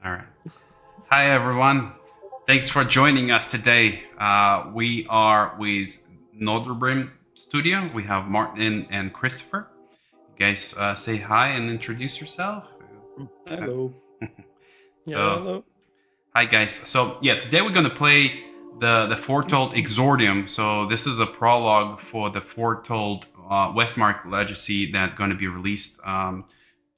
All right. Hi, everyone. Thanks for joining us today. We are with Northerbrim Studio. We have Martin and Christopher. You guys say hi and introduce yourself. Hello. Yeah, So, hello. hi, guys. So, yeah, today we're going to play the Foretold Exordium. So, this is a prologue for the Foretold Westmark Legacy that's going to be released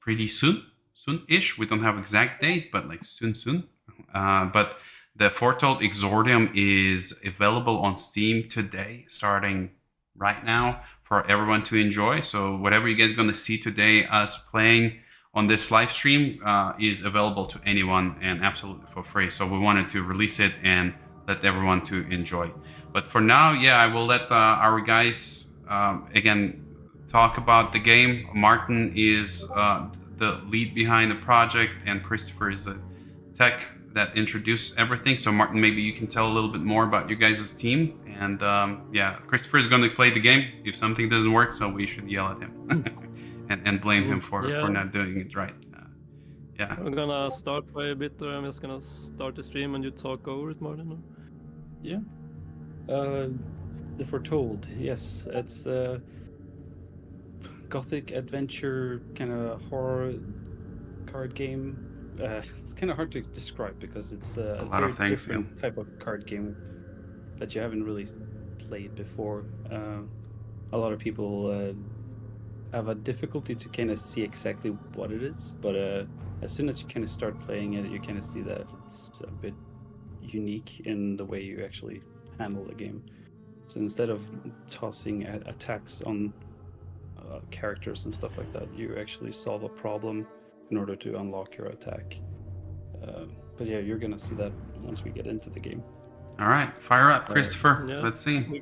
pretty soon-ish. We don't have exact date, but like soon. But the Foretold Exordium is available on Steam today, starting right now for everyone to enjoy. So whatever you guys are going to see today, us playing on this live stream is available to anyone and absolutely for free. So we wanted to release it and let everyone to enjoy. But for now, yeah, I will let our guys again talk about the game. Martin is the lead behind the project, and Christopher is a tech that introduced everything. So, Martin, maybe you can tell a little bit more about your guys' team. And yeah, Christopher is going to play the game if something doesn't work, so we should yell at him and blame him for Yeah, not doing it right. Yeah. I'm gonna start by a bit, or I'm just gonna start the stream and you talk over it, Martin. Yeah. The Foretold. Yes, it's a gothic adventure kind of horror card game. It's kind of hard to describe because it's A a lot very of things. Yeah. different type of card game that you haven't really played before. A lot of people have a difficulty to kind of see exactly what it is, but as soon as you kind of start playing it, you kind of see that it's a bit unique in the way you actually handle the game. So instead of tossing attacks on characters and stuff like that, you actually solve a problem in order to unlock your attack. But yeah, you're gonna see that once we get into the game. All right, fire up, Christopher. Yeah, Let's see. we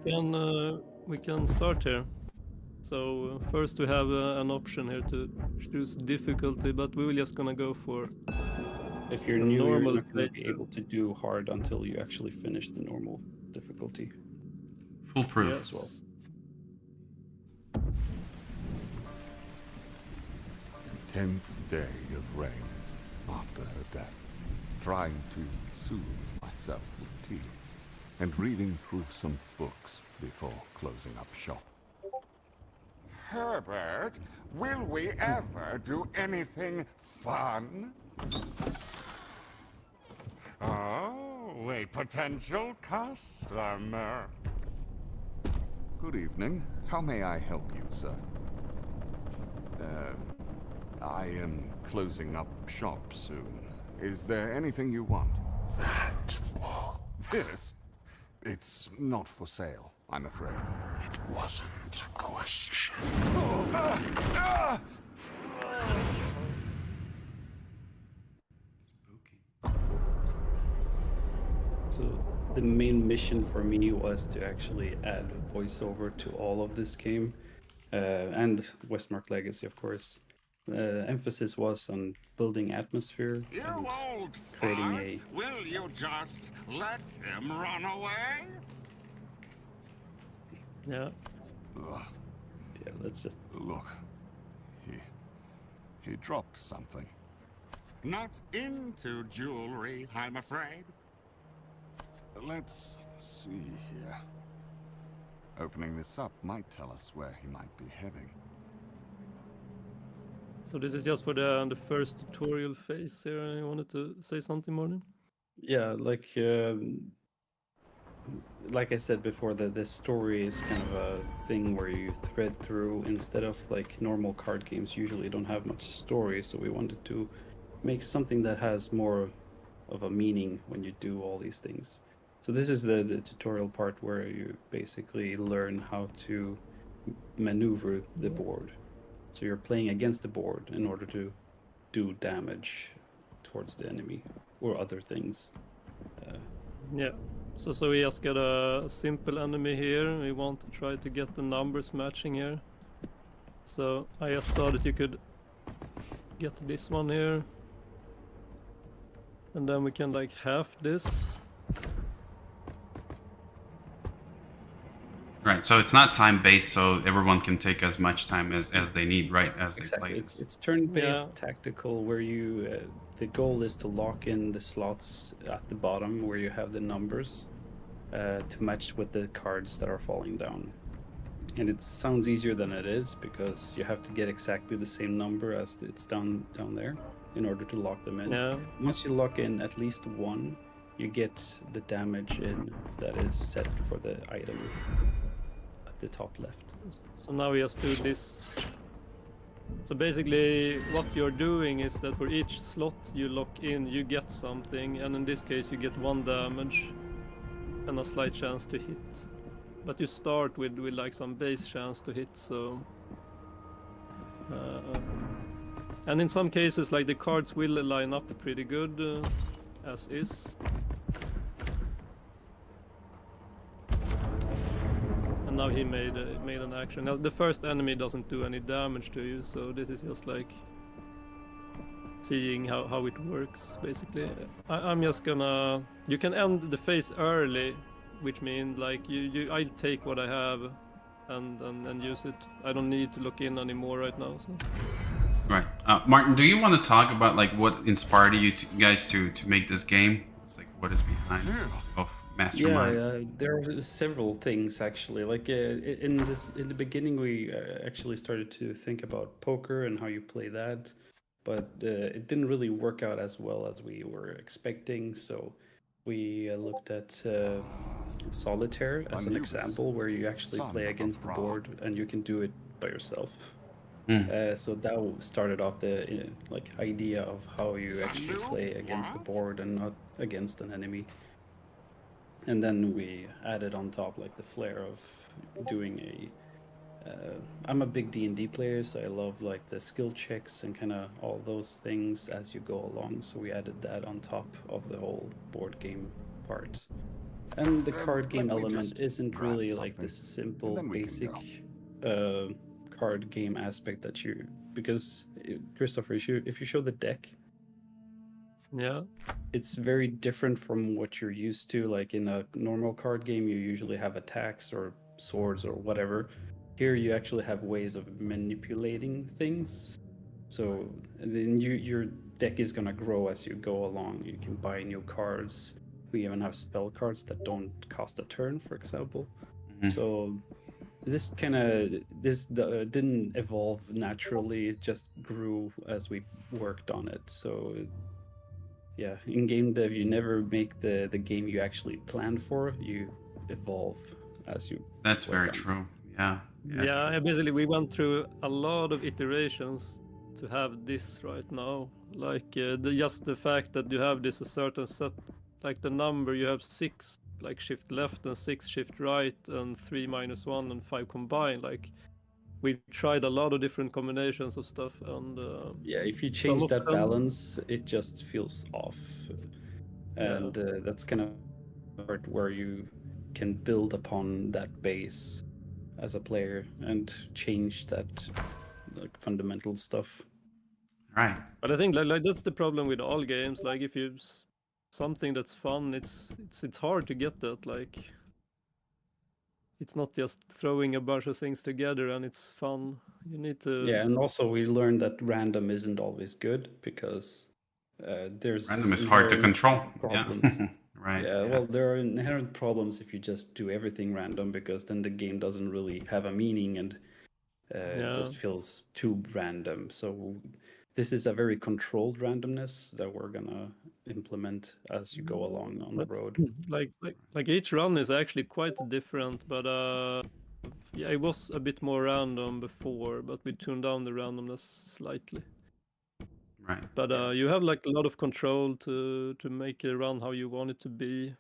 can start here. So first we have an option here to choose difficulty, but we will just gonna go for If you're the new, you're normal not going to be playthrough. able to do hard until you actually finish the normal difficulty Foolproof. Yes. as well. 10th day of rain after her death, trying to soothe myself with tea and reading through some books before closing up shop. Herbert, will we ever do anything fun? Oh, a potential customer. Good evening. How may I help you, sir? I am closing up shop soon. Is there anything you want? That book. This? It's not for sale, I'm afraid. It wasn't a question. Spooky. So the main mission for me was to actually add voiceover to all of this game, and Westmark Legacy, of course. Emphasis was on building atmosphere You and old creating fart. a Will you just let him run away? Yeah. Ugh, yeah. Let's just look. He dropped something. Not into jewelry, I'm afraid. Let's see here. Opening this up might tell us where he might be heading. So this is just for the first tutorial phase here. You wanted to say something, Martin? yeah, like I said before, the story is kind of a thing where you thread through instead of like normal card games. Usually don't have much story, so we wanted to make something that has more of a meaning when you do all these things. So this is the tutorial part where you basically learn how to maneuver the board. So you're playing against the board in order to do damage towards the enemy or other things. Yeah. So we just got a simple enemy here. We want to try to get the numbers matching here. So I just saw that you could get this one here. And then we can like half this. Right. Right. So it's not time based, so everyone can take as much time as they need, right? As they Exactly. play this. It's turn-based Yeah. tactical where you the goal is to lock in the slots at the bottom where you have the numbers to match with the cards that are falling down. And it sounds easier than it is because you have to get exactly the same number as it's down there in order to lock them in. Yeah. Once you lock in at least one, you get the damage in that is set for the item at the top left. So now we just do this. So basically, what you're doing is that for each slot you lock in, you get something, and in this case, you get 1 damage and a slight chance to hit. But you start with like some base chance to hit, so. And in some cases, like the cards will line up pretty good, as is. And now he made an action. Now, the first enemy doesn't do any damage to you, so this is just like seeing how it works, basically. I'm just gonna. You can end the phase early, which means like I'll take what I have and use it. I don't need to look in anymore right now. So. Right. Martin, do you want to talk about like what inspired you guys to make this game? It's like what is behind of Masterminds? Yeah, there are several things actually. Like in the beginning, we actually started to think about poker and how you play that, but it didn't really work out as well as we were expecting. So we looked at solitaire as an Anubis, example, where you actually son play of against the Ra. board and you can do it by yourself. So that started off the like idea of how you actually play against the board and not against an enemy. And then we added on top like the flair of doing a. I'm a big D&D player, so I love like the skill checks and kind of all those things as you go along. So we added that on top of the whole board game part. And the card game let me element just isn't grab really like the something, simple, and then we can basic go. card game aspect that you, because Christopher, if you show the deck, Yeah. it's very different from what you're used to. Like in a normal card game, you usually have attacks or swords or whatever. Here you actually have ways of manipulating things. So then your deck is gonna grow as you go along. You can buy new cards. We even have spell cards that don't cost a turn, for example. So this didn't evolve naturally. It just grew as we worked on it. So yeah, in game dev, you never make the game you actually plan for. You evolve as you. That's work very on it. true. Yeah. Yeah, basically we went through a lot of iterations to have this right now. Like just the fact that you have this a certain set, like the number you have 6 like shift left and 6 shift right and 3 minus 1 and 5 combined. Like we tried a lot of different combinations of stuff, and Yeah, if you some change of that them- balance, it just feels off, and that's kind of part where you can build upon that base as a player and change that like fundamental stuff. Right. But I think like that's the problem with all games. Like if you something that's fun, it's hard to get that. Like it's not just throwing a bunch of things together and it's fun. You need to. Yeah, and also we learned that random isn't always good because there's Random is hard to inherent control. problems. Yeah. Right. Yeah, well, there are inherent problems if you just do everything random, because then the game doesn't really have a meaning and it just feels too random. So this is a very controlled randomness that we're gonna implement as you go along on the road. Like each run is actually quite different, but yeah, it was a bit more random before, but we tuned down the randomness slightly. Right. But you have like a lot of control to make a run how you want it to be.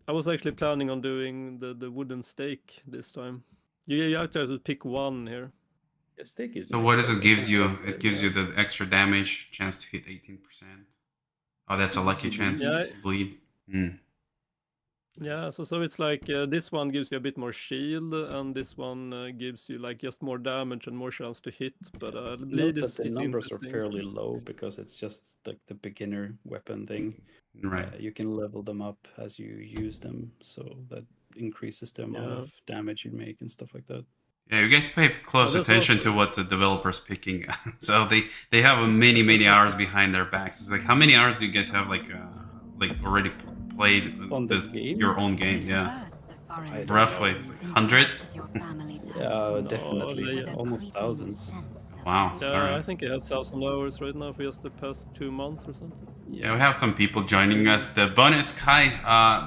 I was actually planning on doing the wooden stake this time. You have to pick one here. Yeah, stake is So nice, what does but it I gives don't you? like It gives you the extra damage, chance to hit 18%. Oh, that's a lucky chance Yeah. to bleed. Yeah, so it's like this one gives you a bit more shield, and this one gives you like just more damage and more chance to hit. But Note bleed that is the numbers are interesting. fairly low because it's just like the beginner weapon thing. Right. You can level them up as you use them, so that increases the amount Yeah. of damage you make and stuff like that. Yeah, you guys pay close Well, that's attention also- to what the developer's picking. So they have many hours behind their backs. It's like, how many hours do you guys have like already played On the game? your own game? Yeah, I don't roughly know. hundreds. Yeah, No, definitely, like- almost thousands. Wow. Yeah, All right. I think I have 1,000 hours right now for just the past 2 months or something. Yeah, we have some people joining us. The bonus Kai,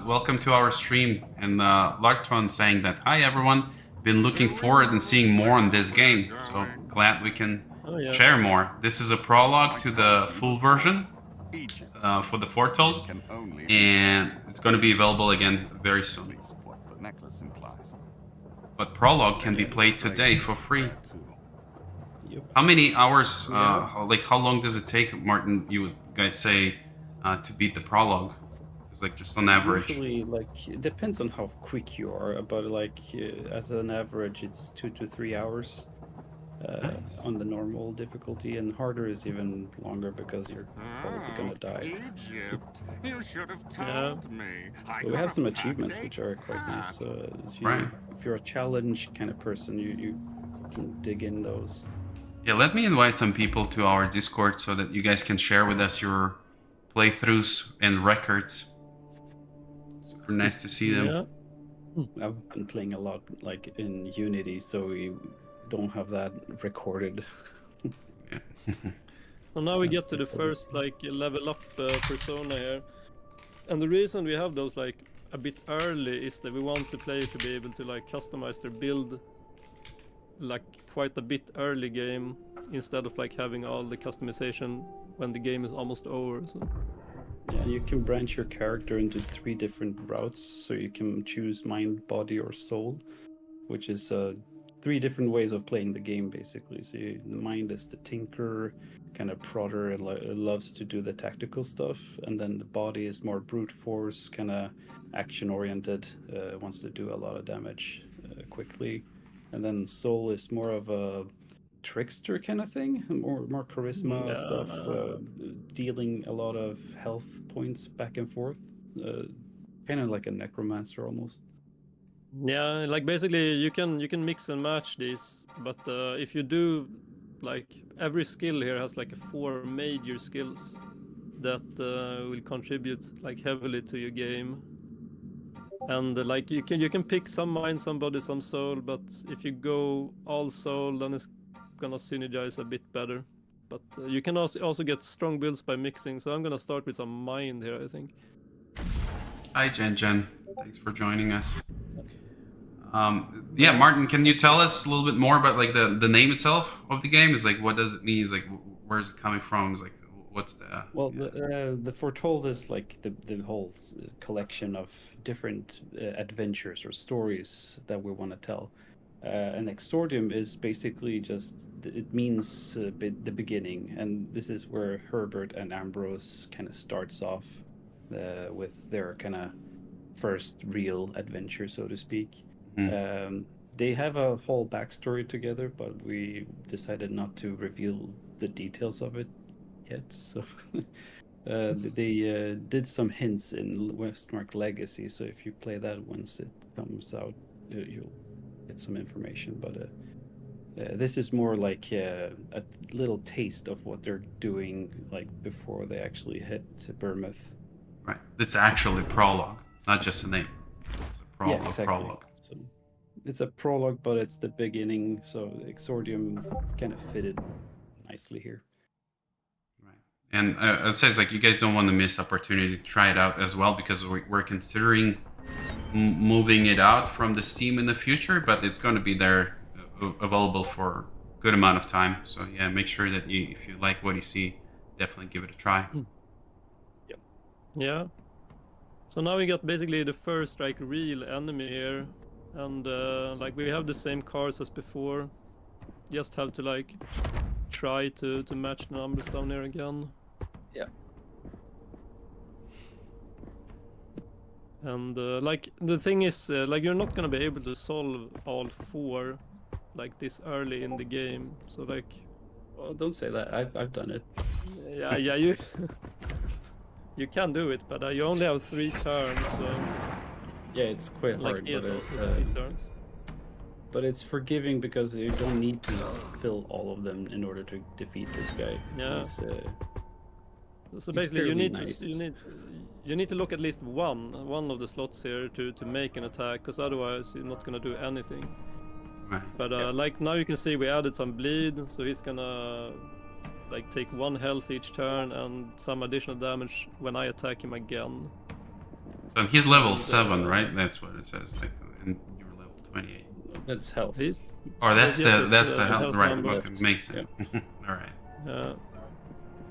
welcome to our stream. And Lartron saying that, hi everyone, been looking forward and seeing more on this game. So glad we can Oh yeah. share more. This is a prologue to the full version Egypt for the Foretold, can only and it's going to be available again very soon. least what the necklace implies. But prologue can be played today for free. Yep. How many hours, Yeah. how long does it take, Martin, you guys say, to beat the prologue? It's like just on average. Usually, like, it depends on how quick you are, but like as an average, it's 2 to 3 hours Nice. on the normal difficulty, and harder is even longer because you're probably gonna die. Egypt, you should have Yeah. told me. But we have some achievements which are quite nice. Right. If you're a challenge kind of person, you can dig in those. Yeah, let me invite some people to our Discord so that you guys can share with us your playthroughs and records. Super nice to see them. Yeah. I've been playing a lot like in Unity, so we don't have that recorded. So now we That's get to the good for this first like level up persona here, and the reason we have those like a bit early is that we want the player to be able to like customize their build like quite a bit early game instead of like having all the customization when the game is almost over. So Yeah, you can branch your character into 3 different routes, so you can choose mind, body, or soul, which is 3 different ways of playing the game, basically. So the mind is the tinker, kind of prodder, it loves to do the tactical stuff, and then the body is more brute force, kind of action-oriented, wants to do a lot of damage quickly, and then soul is more of a trickster kind of thing, more charisma Yeah. stuff, dealing a lot of health points back and forth, kind of like a necromancer almost. yeah, like basically you can mix and match these, but if you do like every skill here has like 4 major skills that will contribute like heavily to your game. And like you can pick some mind, some body, some soul, but if you go all soul, then it's gonna synergize a bit better. But you can also get strong builds by mixing. So I'm gonna start with some mind here, I think. Hi, Jen. Thanks for joining us. Yeah, Martin, can you tell us a little bit more about like the name itself of the game? Is like, what does it mean? Is like, where is it coming from? Is like, what's the? Well, yeah. the Foretold is like the whole collection of different adventures or stories that we want to tell. And Exordium is basically just, it means the beginning, and this is where Herbert and Ambrose kind of starts off with their kind of first real adventure, so to speak. They have a whole backstory together, but we decided not to reveal the details of it yet. So they did some hints in Westmark Legacy, so if you play that once it comes out, you'll get some information. But this is more like a little taste of what they're doing, like before they actually hit Bournemouth. Right. It's actually prologue, not just a name. It's a prologue. Yeah, exactly. Prologue. So it's a prologue, but it's the beginning. So Exordium kind of fitted nicely here. Right. And it says like you guys don't want to miss opportunity to try it out as well, because we're considering moving it out from the Steam in the future, but it's going to be there available for a good amount of time. So yeah, make sure that if you like what you see, definitely give it a try. Yeah. So now we got basically the first like real enemy here, and like we have the same cars as before. Just have to like try to match the numbers down here again. Yeah. And like the thing is, like you're not gonna be able to solve all 4 like this early in the game. So like, Well, don't say that. I've done it. yeah, you you can do it, but you only have 3 turns. So Yeah, it's quite Like hard, he has but also 3 turns. but it's forgiving because you don't need to fill all of them in order to defeat this guy. Yeah. He's, So he's basically, you fairly need nice. to you need to look at least one of the slots here to make an attack, because otherwise you're not gonna do anything. Right. But like now you can see we added some bleed, so he's gonna like take 1 health each turn and some additional damage when I attack him again. So he's level 7, right? That's what it says. Like, and you're level 28. That's health. He's Or that's yes, the health, right? number. Okay, makes sense. All right.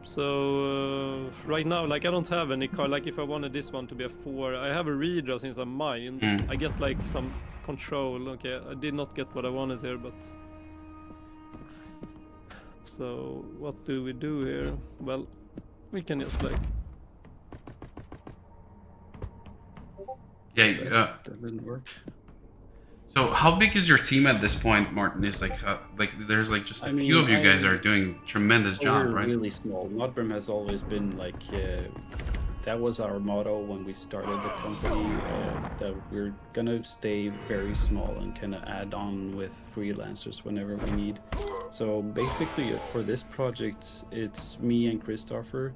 So right now, like I don't have any card. Like if I wanted this one to be a 4, I have a Redraw since I'm mine. I get like some control. Okay, I did not get what I wanted here, but so what do we do here? Well, we can just like Yeah. That didn't work. So how big is your team at this point, Martin? Is like there's like just a few of you guys are doing tremendous job, we're right? really small. Modbrim has always been like that was our motto when we started the company, that we're gonna stay very small and kind of add on with freelancers whenever we need. So basically for this project, it's me and Christopher.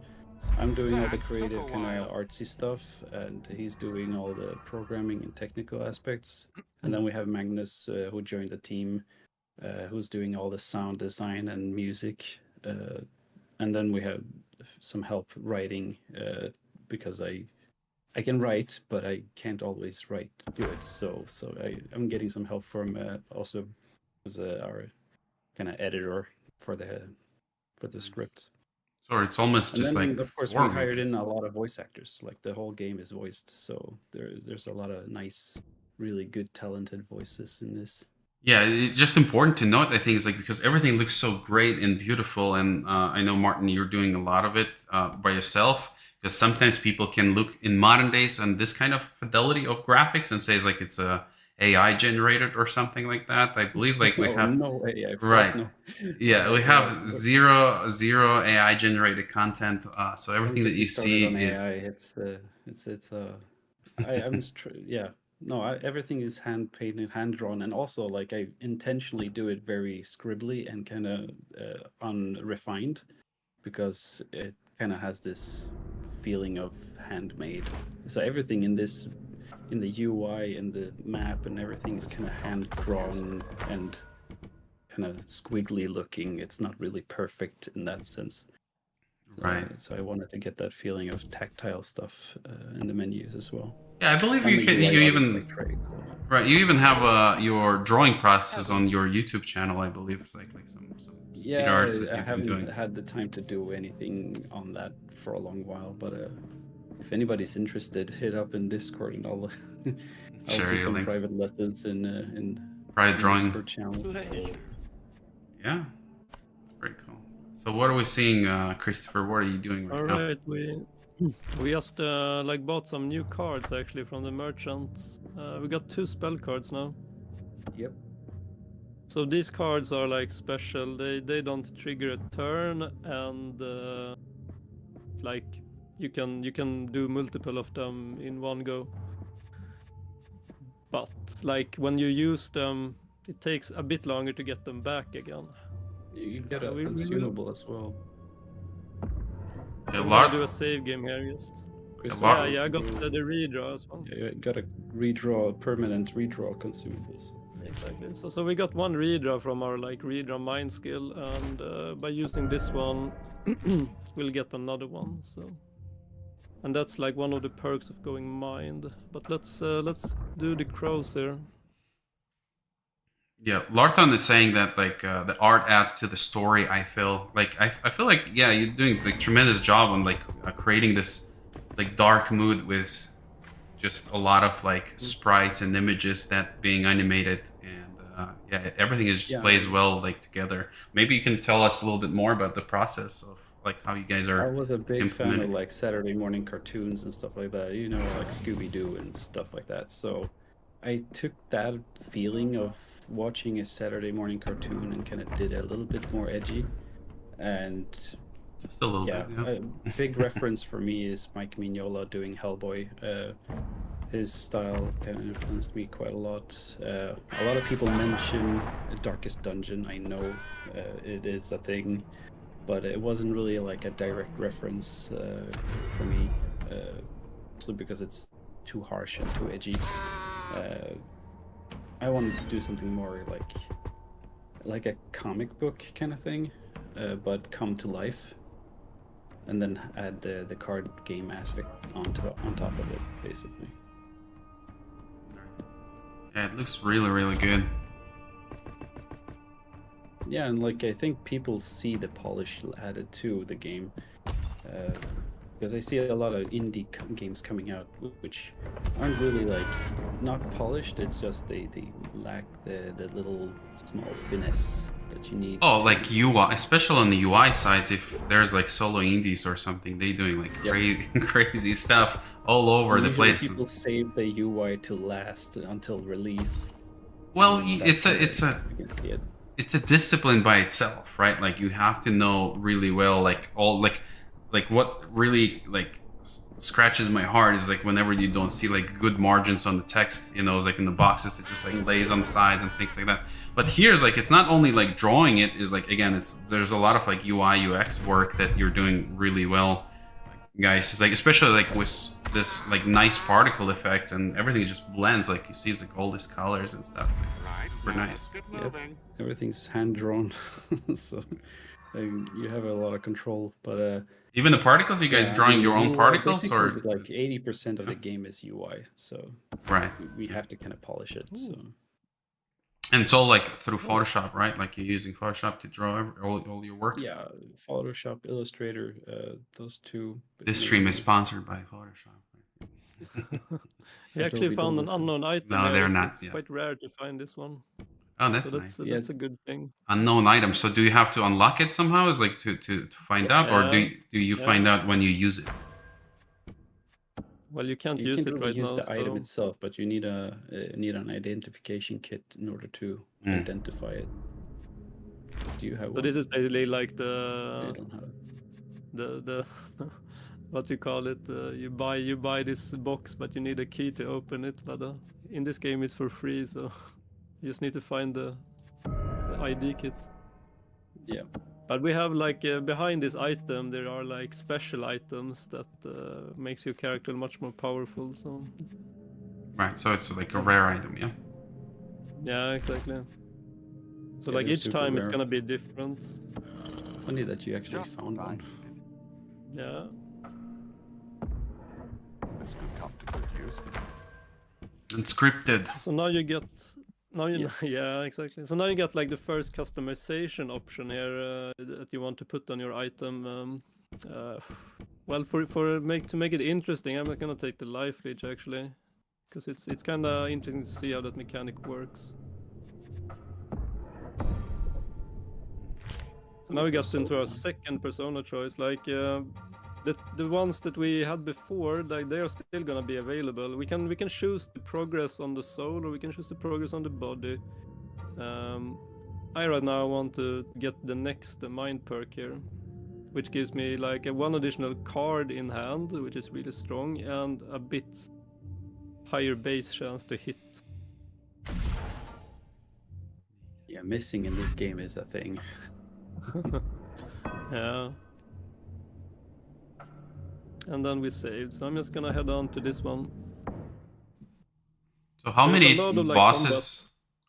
I'm doing all the creative kind of artsy stuff, and he's doing all the programming and technical aspects. And then we have Magnus, who joined the team, who's doing all the sound design and music. And then we have some help writing, because I can write, but I can't always write good. So I'm getting some help from also as our kind of editor for the script. So it's almost And just then, like of course, 4 we hired in movies. a lot of voice actors. Like the whole game is voiced, so there's a lot of nice, really good, talented voices in this. Yeah, it's just important to note, I think, is like because everything looks so great and beautiful, and I know Martin, you're doing a lot of it by yourself. Because sometimes people can look in modern days on this kind of fidelity of graphics and say it's like it's a AI generated or something like that. I believe like we have no AI, right. no. Yeah, we have zero AI generated content. So everything that you Once see on is AI, yeah. No, everything is hand painted, hand drawn, and also like I intentionally do it very scribbly and kind of unrefined, because it kind of has this feeling of handmade. So everything in this, in the UI and the map and everything, is kind of hand drawn and kind of squiggly looking. It's not really perfect in that sense. right. So I wanted to get that feeling of tactile stuff in the menus as well. Yeah, I believe I'm you a can. UI You artist even by trade, so. right. You even have your drawing process on your YouTube channel. I believe it's like some speed Yeah, arts that I you've been haven't doing. had the time to do anything on that for a long while, but if anybody's interested, hit up in Discord and I'll Share do your some links. private lessons in Private drawing. Discord channel. Yeah, it's pretty cool. So what are we seeing, Christopher? What are you doing right now? Alright, we just like bought some new cards actually from the merchants. We got 2 spell cards now. Yep. So these cards are like special. They don't trigger a turn, and like you can do multiple of them in one go. But like when you use them, it takes a bit longer to get them back again. You get a we will- consumable as well. A So we're lot. gonna do a save game here just. lot- Yeah, I got the redraw as well. Yeah, you got a redraw, permanent redraw consumables. Exactly. So we got 1 redraw from our like redraw mind skill, and by using this one, we'll get another one. So, and that's like one of the perks of going mind. But let's do the crows here. Yeah, Larton is saying that like the art adds to the story. I feel like I feel like yeah, you're doing like tremendous job on like creating this like dark mood with just a lot of like sprites and images that being animated, and yeah, everything is just plays well like together. Maybe you can tell us a little bit more about the process of like how you guys are. I was a big fan of implementing. like Saturday morning cartoons and stuff like that, you know, like Scooby-Doo and stuff like that. So I took that feeling of watching a Saturday morning cartoon and kind of did it a little bit more edgy. And Just a little yeah, bit. Yeah. a big reference for me is Mike Mignola doing Hellboy. his style kind of influenced me quite a lot. A lot of people mention Darkest Dungeon. I know it is a thing, but it wasn't really like a direct reference for me, mostly because it's too harsh and too edgy. I wanted to do something more like a comic book kind of thing, but come to life, and then add the card game aspect on top of it, basically. Yeah, it looks really, really good. Yeah, and like I think people see the polish added to the game, because I see a lot of indie games coming out which aren't really like not polished. It's just they lack the little small finesse that you need. Oh, like UI, especially on the UI sides, if there's like solo indies or something, they doing like crazy stuff all over the Usually place. people save the UI to last until release. Well, And it's that's a where you can see it. it's a discipline by itself, right? Like you have to know really well, like all like what really like scratches my heart is like whenever you don't see like good margins on the text, you know, it's like in the boxes, it just like lays on the sides and things like that. But here's like it's not only like drawing it is like again, there's a lot of like UI UX work that you're doing really well, guys. It's like especially like with this like nice particle effects and everything just blends. Like you see, it's like all these colors and stuff. It's like, super nice. Get moving. Everything's hand drawn, so you have a lot of control. But Even the particles, you guys drawing your own particles, basically, or like 80% of the game is UI, so right? we have to kind of polish it. So And it's all like through Photoshop, right? Like you're using Photoshop to draw all your work. yeah, Photoshop, Illustrator, those two. This stream is sponsored by Photoshop. He actually found an unknown item. No, here. they're It's- not, It's yeah. quite rare to find this one. Oh, that's So nice. that's a good thing. Unknown item. So do you have to unlock it somehow? Is like to find out, or do you Yeah. find out when you use it? Well, you can't You use can it really right use now. the item so- itself, but you need an identification kit in order to identify it. Do you have So one? this is basically like I the don't have it. the what you call it? You buy this box, but you need a key to open it. But in this game, it's for free, so you just need to find the ID kit. Yeah. But we have like behind this item, there are like special items that makes your character much more powerful. So Right. So it's like a rare item, yeah. yeah, exactly. So Yeah, like they're each super time it's rare. gonna be different. Funny that you actually Just found what I one. needed. Yeah. This could come to good use. Unscripted. So now you get Yes. yeah, exactly. So now you get like the first customization option here that you want to put on your item. Well, to make it interesting, I'm gonna take the life leech actually, because it's kind of interesting to see how that mechanic works. So now we got into our second persona choice. Like the ones that we had before, like they are still gonna be available. We can choose to progress on the soul, or we can choose to progress on the body. I right now want to get the next mind perk here, which gives me like one additional card in hand, which is really strong, and a bit higher base chance to hit. Yeah, missing in this game is a thing. Yeah. And then we saved, so I'm just gonna head on to this one. So how There's many a lot of, like, bosses?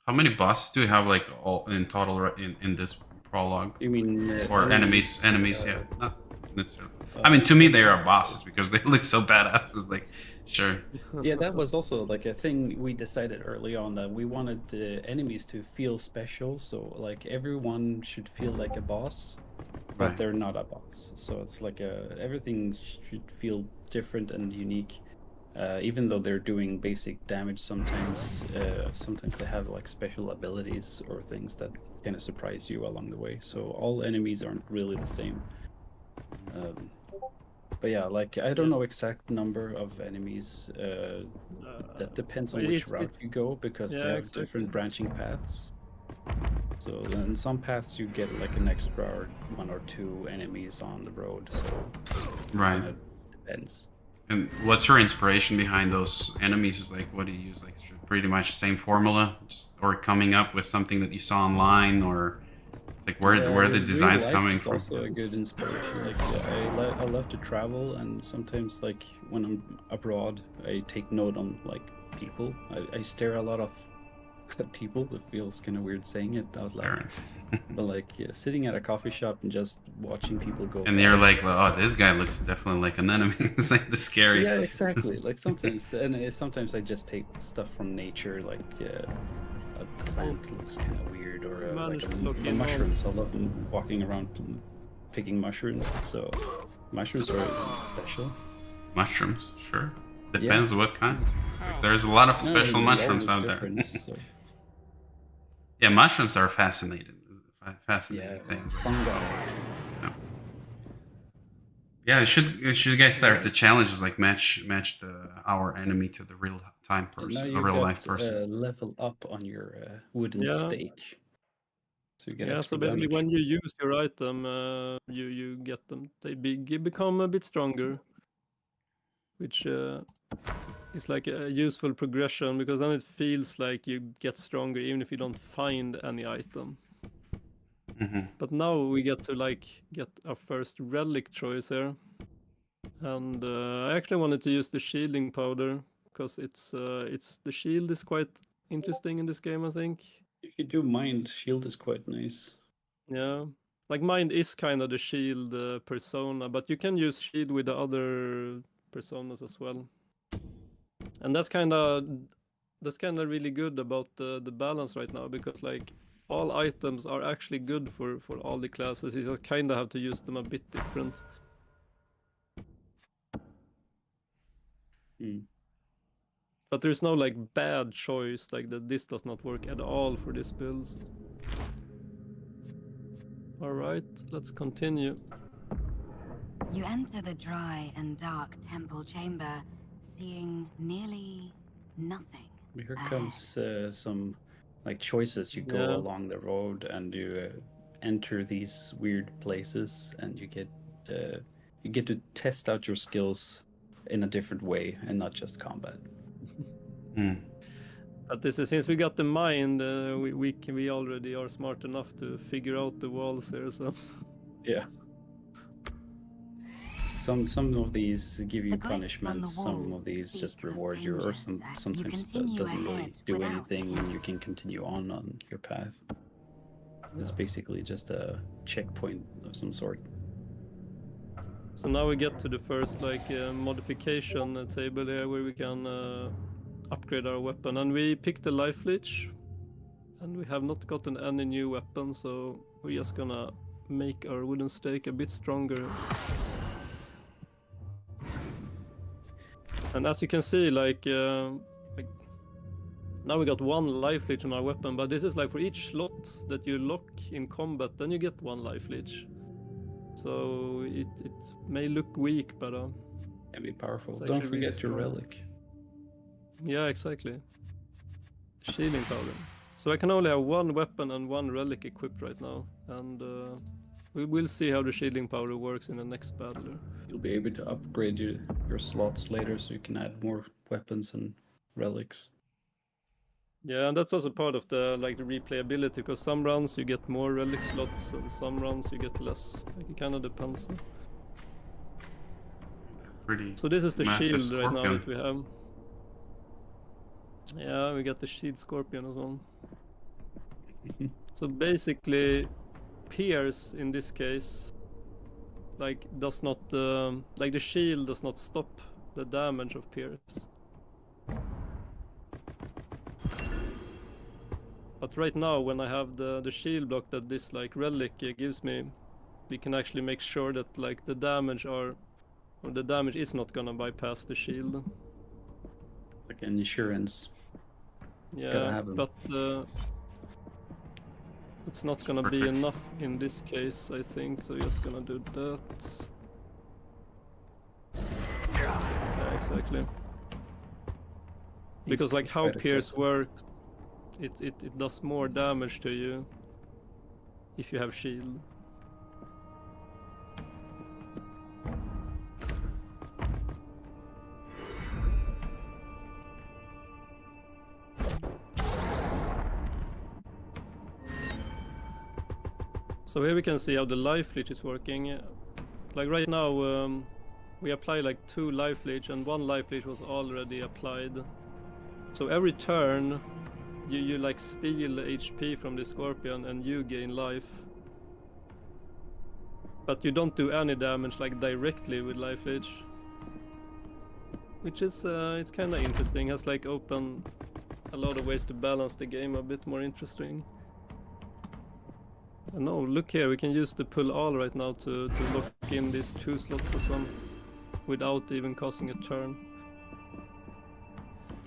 How many bosses do you have like all in total in this prologue? You mean Or enemies? Enemies, yeah. Not necessarily. I mean, to me, they are bosses because they look so badass. It's like, sure. Yeah, that was also like a thing we decided early on, that we wanted enemies to feel special. So like everyone should feel like a boss, but Right. they're not a boss. So it's like everything should feel different and unique. Even though they're doing basic damage, sometimes they have like special abilities or things that kind of surprise you along the way. So all enemies aren't really the same. But yeah, like I don't know exact number of enemies. That depends on which route you go, because we have different branching paths. So in some paths you get like an extra 1 or 2 enemies on the road. So Right. it depends. And what's your inspiration behind those enemies? Is like, what do you use? Like pretty much the same formula, just or coming up with something that you saw online, or it's like where are the Real designs life coming is from? also a good inspiration. Like I love to travel, and sometimes like when I'm abroad, I take note on like people. I stare a lot of at people. It feels kind of weird saying it out loud. Staring. But like sitting at a coffee shop and just watching people go And by. you're like, oh, this guy looks definitely like an enemy. It's like the scary. Yeah, exactly. Like sometimes, and sometimes I just take stuff from nature, like a plant looks kind of weird, or like Managed to look a in mushrooms. I love walking around picking mushrooms. So mushrooms are special. Mushrooms, sure. Depends what kinds. Like, there's a lot of No, special they're mushrooms always out there. different, so. Yeah, mushrooms are fascinating. Fascinating Yeah, things. fungi. Yeah, should you guys start the challenges like match our enemy to the real time And now person, a you real got life person. level up on your wooden Yeah. stake. So you get Yeah, extra so basically damage. when you use your item, you get them, they become a bit stronger, which is like a useful progression, because then it feels like you get stronger even if you don't find any item. Hmm. But now we get to like get our first relic choice here, and I actually wanted to use the shielding powder because it's the shield is quite interesting in this game, I think. If you do mind, shield is quite nice. Yeah, like mine is kind of the shield persona, but you can use shield with the other personas as well, and that's kind of really good about the balance right now, because like all items are actually good for all the classes. You just kind of have to use them a bit different. Mm. But there's no like bad choice, like that this does not work at all for this build. All right, let's continue. You enter the dry and dark temple chamber, seeing nearly nothing. Here ahead. comes some like choices. You go Yeah. along the road and you enter these weird places, and you get to test out your skills in a different way and not just combat. Mm. But this is, since we got the mind, we already are smart enough to figure out the walls here. So Yeah. Some of these give you The glyphs on the punishments. Some of walls these speak just of reward you, or dangers that you sometimes continue doesn't really ahead do without anything, help. and you can continue on your path. It's basically just a checkpoint of some sort. So now we get to the first like modification table here, where we can upgrade our weapon, and we picked the life leech, and we have not gotten any new weapon, so we're just gonna make our wooden stake a bit stronger. And as you can see, like now we got one life leech on our weapon, but this is like for each slot that you lock in combat, then you get one life leech. So it may look weak, but Can be powerful. It's Don't actually really forget your strong. relic. yeah, exactly. Shielding powder. So I can only have one weapon and one relic equipped right now, and we will see how the shielding powder works in the next battle. You'll be able to upgrade your slots later, so you can add more weapons and relics. Yeah, and that's also part of the like the replayability, because some rounds you get more relic slots and some rounds you get less. Like it kind of depends. Pretty. So this is the Massive shield right now scorpion. that we have. Yeah, we got the shield scorpion as well. So basically, Pierce in this case, like does not like the shield does not stop the damage of Pierce. But right now, when I have the shield block that this like relic gives me, we can actually make sure that like the damage is not gonna bypass the shield. Like an insurance. Yeah, Gotta have 'em. but it's not gonna be Protection. enough in this case, I think. So just gonna do that. Yeah, exactly. Because like how quite Pierce aggressive. works, it does more damage to you if you have shield. So here we can see how the life leech is working. Like right now, we apply like 2 life leech, and 1 life leech was already applied. So every turn, you like steal HP from the scorpion, and you gain life. But you don't do any damage like directly with life leech, which is it's kind of interesting. Has like open a lot of ways to balance the game a bit more interesting. And no, look here, we can use the pull all right now to lock in these 2 slots as well, without even costing a turn.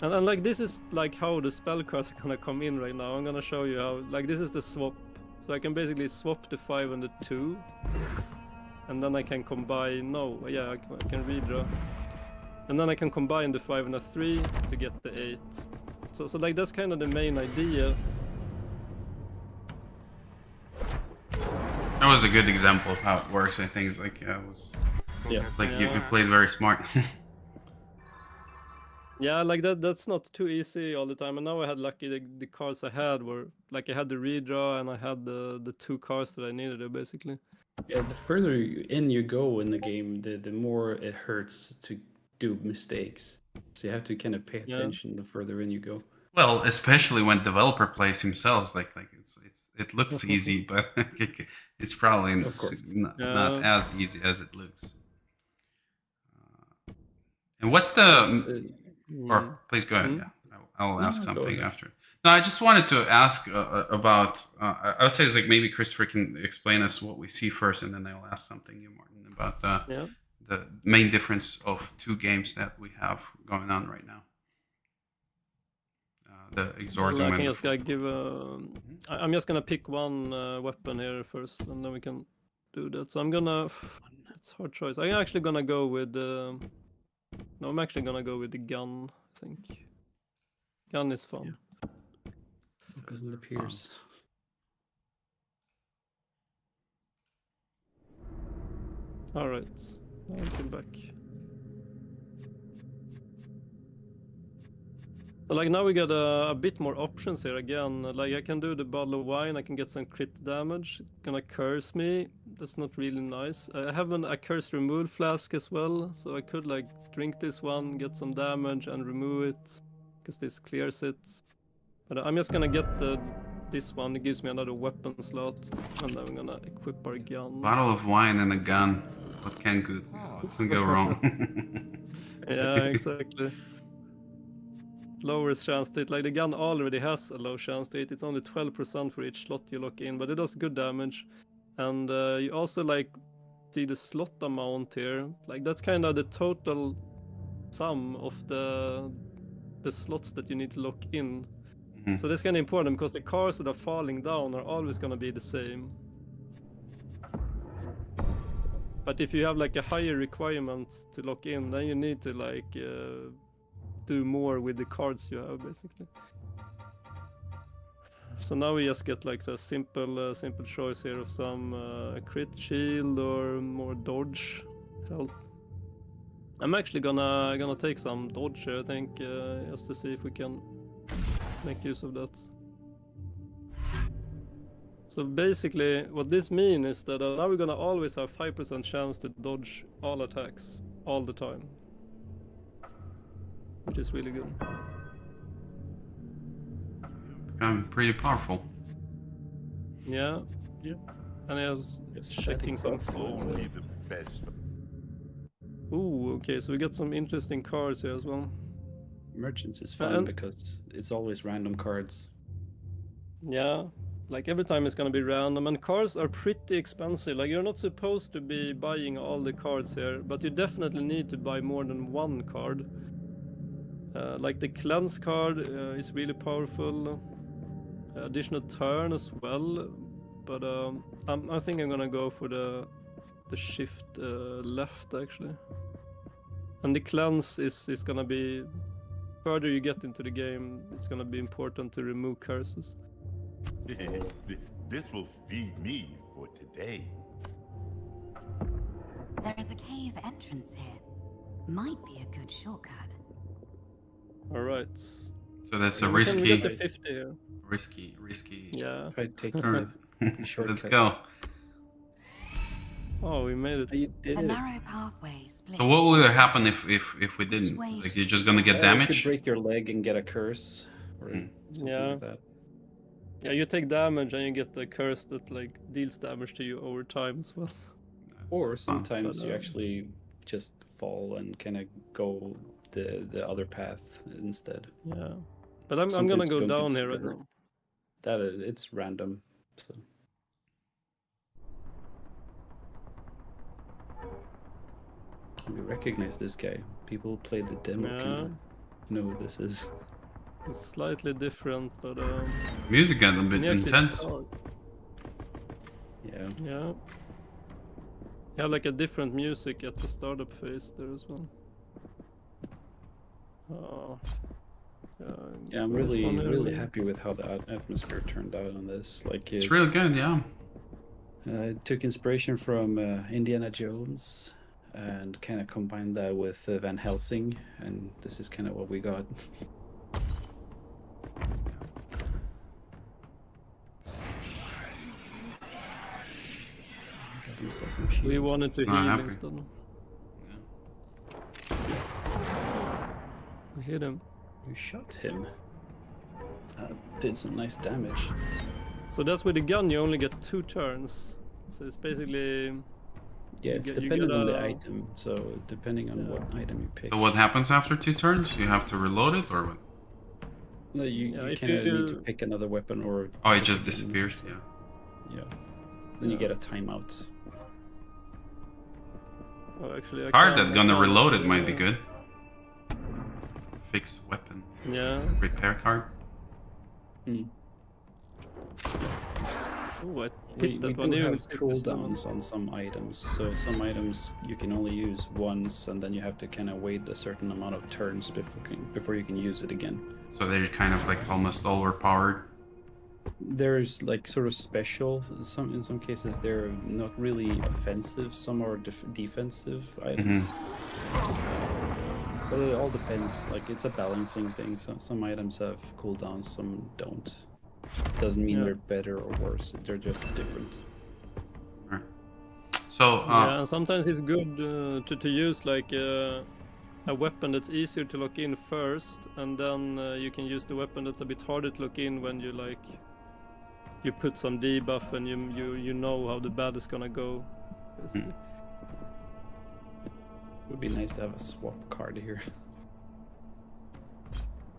And like this is like how the spell cards are gonna come in right now. I'm gonna show you how. Like this is the swap, so I can basically swap the 5 and the 2, and then I can combine. No, yeah, I can redraw, and then I can combine the 5 and the 3 to get the 8. So like that's kind of the main idea. That was a good example of how it works. I think it's like it was Yeah. like you Yeah. played very smart. Yeah, like that's not too easy all the time. And now I had lucky the cards I had were like I had the redraw and I had the 2 cards that I needed basically. Yeah, the further in you go in the game, the more it hurts to do mistakes. So you have to kind of pay Yeah. attention the further in you go. Well, especially when developer plays himself, like it looks easy, but it's probably Of course. not Yeah. as easy as it looks. And what's It's, the or Mm. please go ahead. Hmm? Yeah, I'll No, ask go something ahead. after. No, I just wanted to ask about. I would say it's like maybe Christopher can explain us what we see first, and then I'll ask something you, Martin, about Yeah. the main difference of 2 games that we have going on right now. The Well, Exordium I and can the just give a. I'm just gonna pick one weapon here first, and then we can do that. So I'm gonna. It's a hard choice. I'm actually gonna go with. No, I'm actually gonna go with the gun. I think. Gun is fun. Focus on the Pierce. All right. Now I come back. So like now we got a bit more options here again. Like I can do the bottle of wine. I can get some crit damage. It's gonna curse me. That's not really nice. I have a curse removal flask as well, so I could like drink this one, get some damage, and remove it, because this clears it. But I'm just gonna get this one. It gives me another weapon slot, and then I'm gonna equip our gun. bottle of wine and a gun. What can go wrong? Yeah, exactly. Lowest chance to hit. Like the gun already has a low chance to hit. It's only 12% for each slot you lock in, but it does good damage. And you also like see the slot amount here. Like that's kind of the total sum of the slots that you need to lock in. Mhm. So that's kind of important because the cards that are falling down are always going to be the same. But if you have like a higher requirement to lock in, then you need to like do more with the cards you have basically. So now we just get like a simple choice here of some crit shield or more dodge health. I'm actually gonna take some dodge here, I think, just to see if we can make use of that. So basically, what this means is that now we're gonna always have 5% chance to dodge all attacks all the time, which is really good. Become pretty powerful. Yeah. Yeah. And I was Yes, checking some buff. cards. Only the best. Ooh, okay, so we got some interesting cards here as well. Merchants is fun And- because it's always random cards. Yeah, like every time it's gonna be random, and cards are pretty expensive. Like you're not supposed to be buying all the cards here, but you definitely need to buy more than one card. Like the cleanse card is really powerful. Additional turn as well, but I think I'm gonna go for the shift left actually. And the cleanse is gonna be, further you get into the game, it's gonna be important to remove curses. This will feed me for today. There is a cave entrance here. Might be a good shortcut. All right. So that's a We get the risky, 50 here. risky. Yeah. Try to take turn. the Let's shortcut. go. Oh, we made it. You did A it. narrow pathway split. So what would happen if we didn't? Wait. Like you're just gonna get You damage? could break your leg and get a curse or Hmm. something Yeah. like that. Yeah, you take damage and you get the curse that like deals damage to you over time as well. Or sometimes But, you actually just fall and kind of go the other path instead. Yeah. But I'm gonna Sometimes go you don't get down here right super- now. That it's random. So we recognize this guy. People who played the demo Yeah. can know who this is. It's slightly different, but Music got a bit when you actually intense. start, Yeah. yeah. You have like a different music at the startup phase there as well. Yeah, I'm this really one here really we- happy with how the atmosphere turned out on this. Like It's really good, yeah. I took inspiration from Indiana Jones and kind of combined that with Van Helsing, and this is kind of what we got. Got himself some We shield. wanted to Not heal happy. instead. We hit him. You shot him. Did some nice damage. So that's with the gun you only get 2 turns. So it's basically Yeah, You it's get- you dependent on the get a- item. So depending on what item you pick. So what happens after 2 turns? You have to reload it or what? No, you Yeah, if kind of need to you- pick another weapon or. Oh, it just disappears, yeah. Yeah. Then you get a timeout. oh, actually I Card can- that I gonna can- reload it might be good. Fix weapon. Yeah. Repair card. Oh, I We hit that one. do even have with 60 stones. cooldowns on some items, so some items you can only use once, and then you have to kind of wait a certain amount of turns before you can use it again. So they're kind of like almost overpowered. There's like sort of special. In some cases they're not really offensive. Some are defensive items. But it all depends. Like it's a balancing thing. Some items have cooldowns, some don't. Doesn't mean Yeah. they're better or worse. They're just different. So Yeah, and sometimes it's good to use like a weapon that's easier to lock in first, and then you can use the weapon that's a bit harder to lock in when you like you put some debuff and you know how the battle is gonna go. Basically. Would be nice to have a swap card here.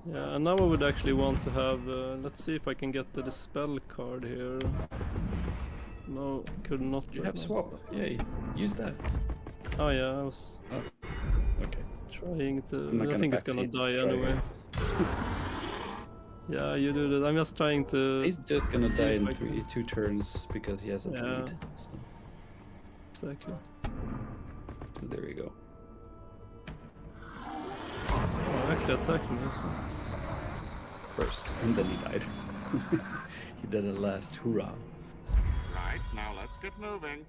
Yeah, and now I would actually want to have. Let's see if I can get the spell card here. No, could not. You right have now. swap. Yay. Use that. Oh yeah, I was Okay. trying to. I'm not I gonna think it's gonna backseat, die try anyway. Yeah, you do that. I'm just trying to. He's just gonna die in I can- 2 turns because he has a Yeah. bleed. Exactly. So there you go. Oh, actually attacked me as well. First, and then he died. He did a last hurrah. Right, now let's get moving.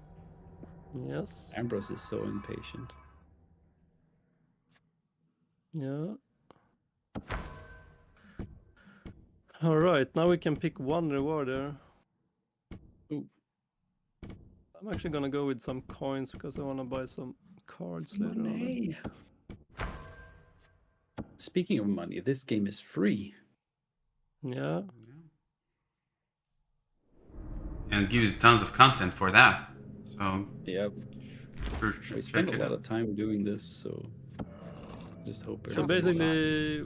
Yes. Ambrose is so impatient. Yeah. All right, now we can pick one reward there. Ooh. I'm actually gonna go with some coins because I want to buy some cards later on. Money. Speaking of money, this game is free. Yeah. and it gives you tons of content for that. So Yeah, sure, we check spent a it lot out. of time doing this, so just hope. So everything's basically,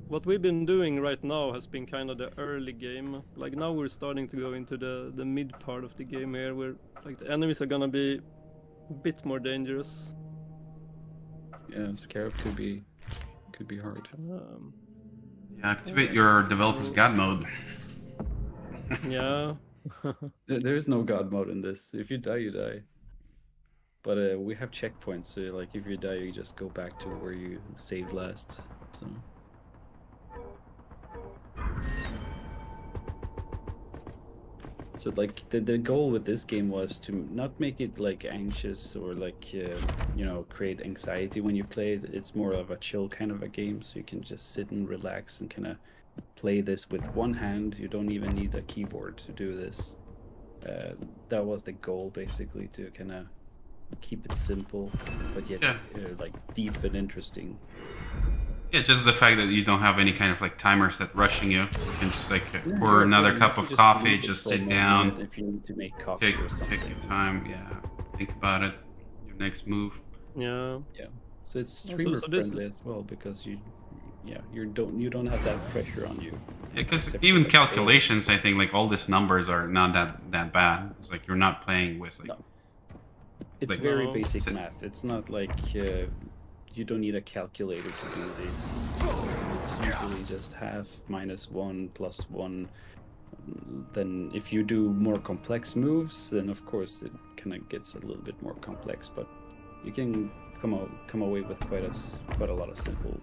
what we've been doing right now has been kind of the early game. Like now we're starting to go into the mid part of the game here, where like the enemies are gonna be a bit more dangerous. yeah, Scarab could be hard. Yeah, activate your developer's god mode. Yeah. There is no god mode in this. If you die, you die. But we have checkpoints, so like if you die, you just go back to where you saved last. So. So like the goal with this game was to not make it like anxious or like create anxiety when you play it. It's more of a chill kind of a game, so you can just sit and relax and kind of play this with one hand. You don't even need a keyboard to do this. That was the goal, basically, to kind of keep it simple, but yet Yeah. like deep and interesting. Yeah, just the fact that you don't have any kind of like timers that rushing you. You can just like Yeah, pour another you cup can of just coffee, leave it just for a sit moment down, if you need to make coffee take or something. your time. Yeah, think about it. Your next move. Yeah. Yeah, so it's So- streamer so this friendly as well because you don't have that pressure on you. Because Except even for the calculations, I think like all these numbers are not that bad. It's like you're not playing with like No. It's like- very No. basic math. It's not like you don't need a calculator to do this. It's usually just half minus 1 plus 1. Then if you do more complex moves, then of course it kind of gets a little bit more complex. But you can come away with quite a lot of simple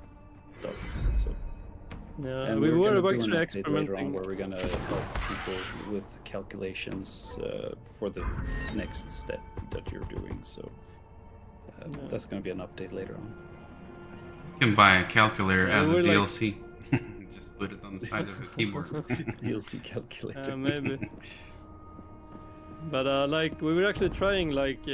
stuff. So Yeah, and we we're were gonna do actually an update later on experimenting. where we're gonna help people with calculations for the next step that you're doing. So that's gonna be an update later on. you can buy a calculator Yeah, as a we're like- DLC. Just put it on the side of the keyboard. DLC calculator. Maybe. But like we were actually trying like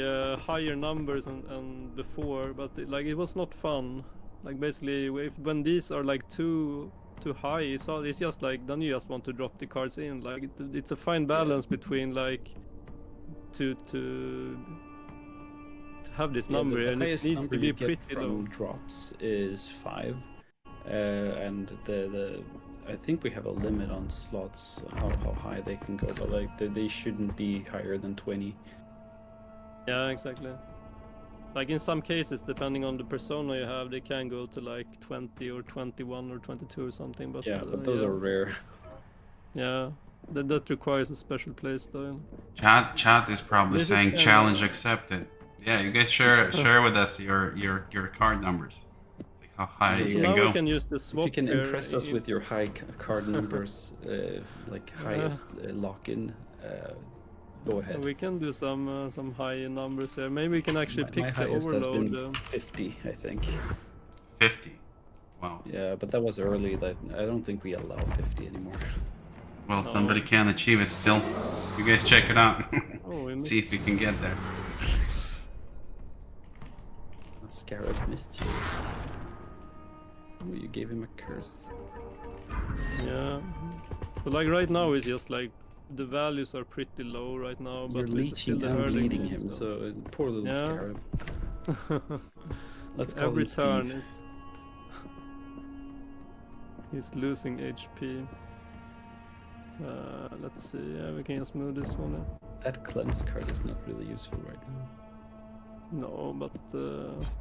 higher numbers and before, but it was not fun. Like basically, when these are like too high, it's just like then you just want to drop the cards in. Like it's a fine balance between like to have this number, the and it highest needs number to be you get pretty from low. drops is 5, and the I think we have a limit on slots how high they can go, but like they shouldn't be higher than 20. Yeah, exactly. Like in some cases, depending on the persona you have, they can go to like 20 or 21 or 22 or something. But Yeah, but those are rare. Yeah, that requires a special play style. Chat is probably This is saying kinda- challenge accepted. Yeah, you guys share with us your card numbers. Like how high So you So can now go. we can use the If swap. you can here impress us if- with your high card numbers, like highest lock-in, go ahead. We can do some high numbers here. Maybe we can actually My pick the highest has overload. been 50, I think. 50. Wow. Yeah, but that was early. That I don't think we allow 50 anymore. Well, somebody can achieve it still. You guys check it out. Oh, we See if we can get there. Scarab missed you. Oh, you gave him a curse. Yeah. But like right now, it's just like the values are pretty low right now. You're But this is still leeching the and early bleeding game, him, so- so poor little Yeah. scarab. Let's call Every him Steve. turn is he's losing HP. Let's see. Yeah, we can just move this one. That cleanse card is not really useful right now. No, but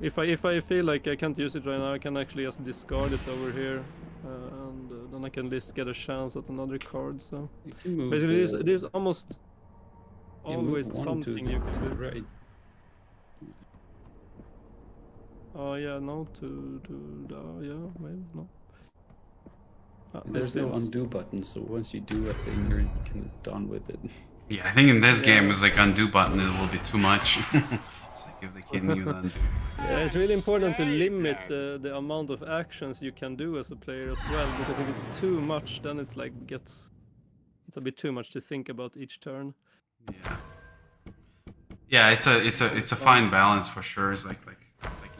if I feel like I can't use it right now, I can actually just discard it over here, and then I can at least get a chance at another card. So You can move basically, the- there's almost you move always one to something the you can do. right. Oh yeah, no to yeah, maybe no. There's no undo button, so once you do a thing, you're kind of done with it. Yeah, I think in this game Yeah. it's like undo button it will be too much. It's like if they can you undo. Yeah, it's really important to limit the amount of actions you can do as a player as well, because if it's too much, then it's like it's a bit too much to think about each turn. Yeah. Yeah, it's a fine balance for sure. It's like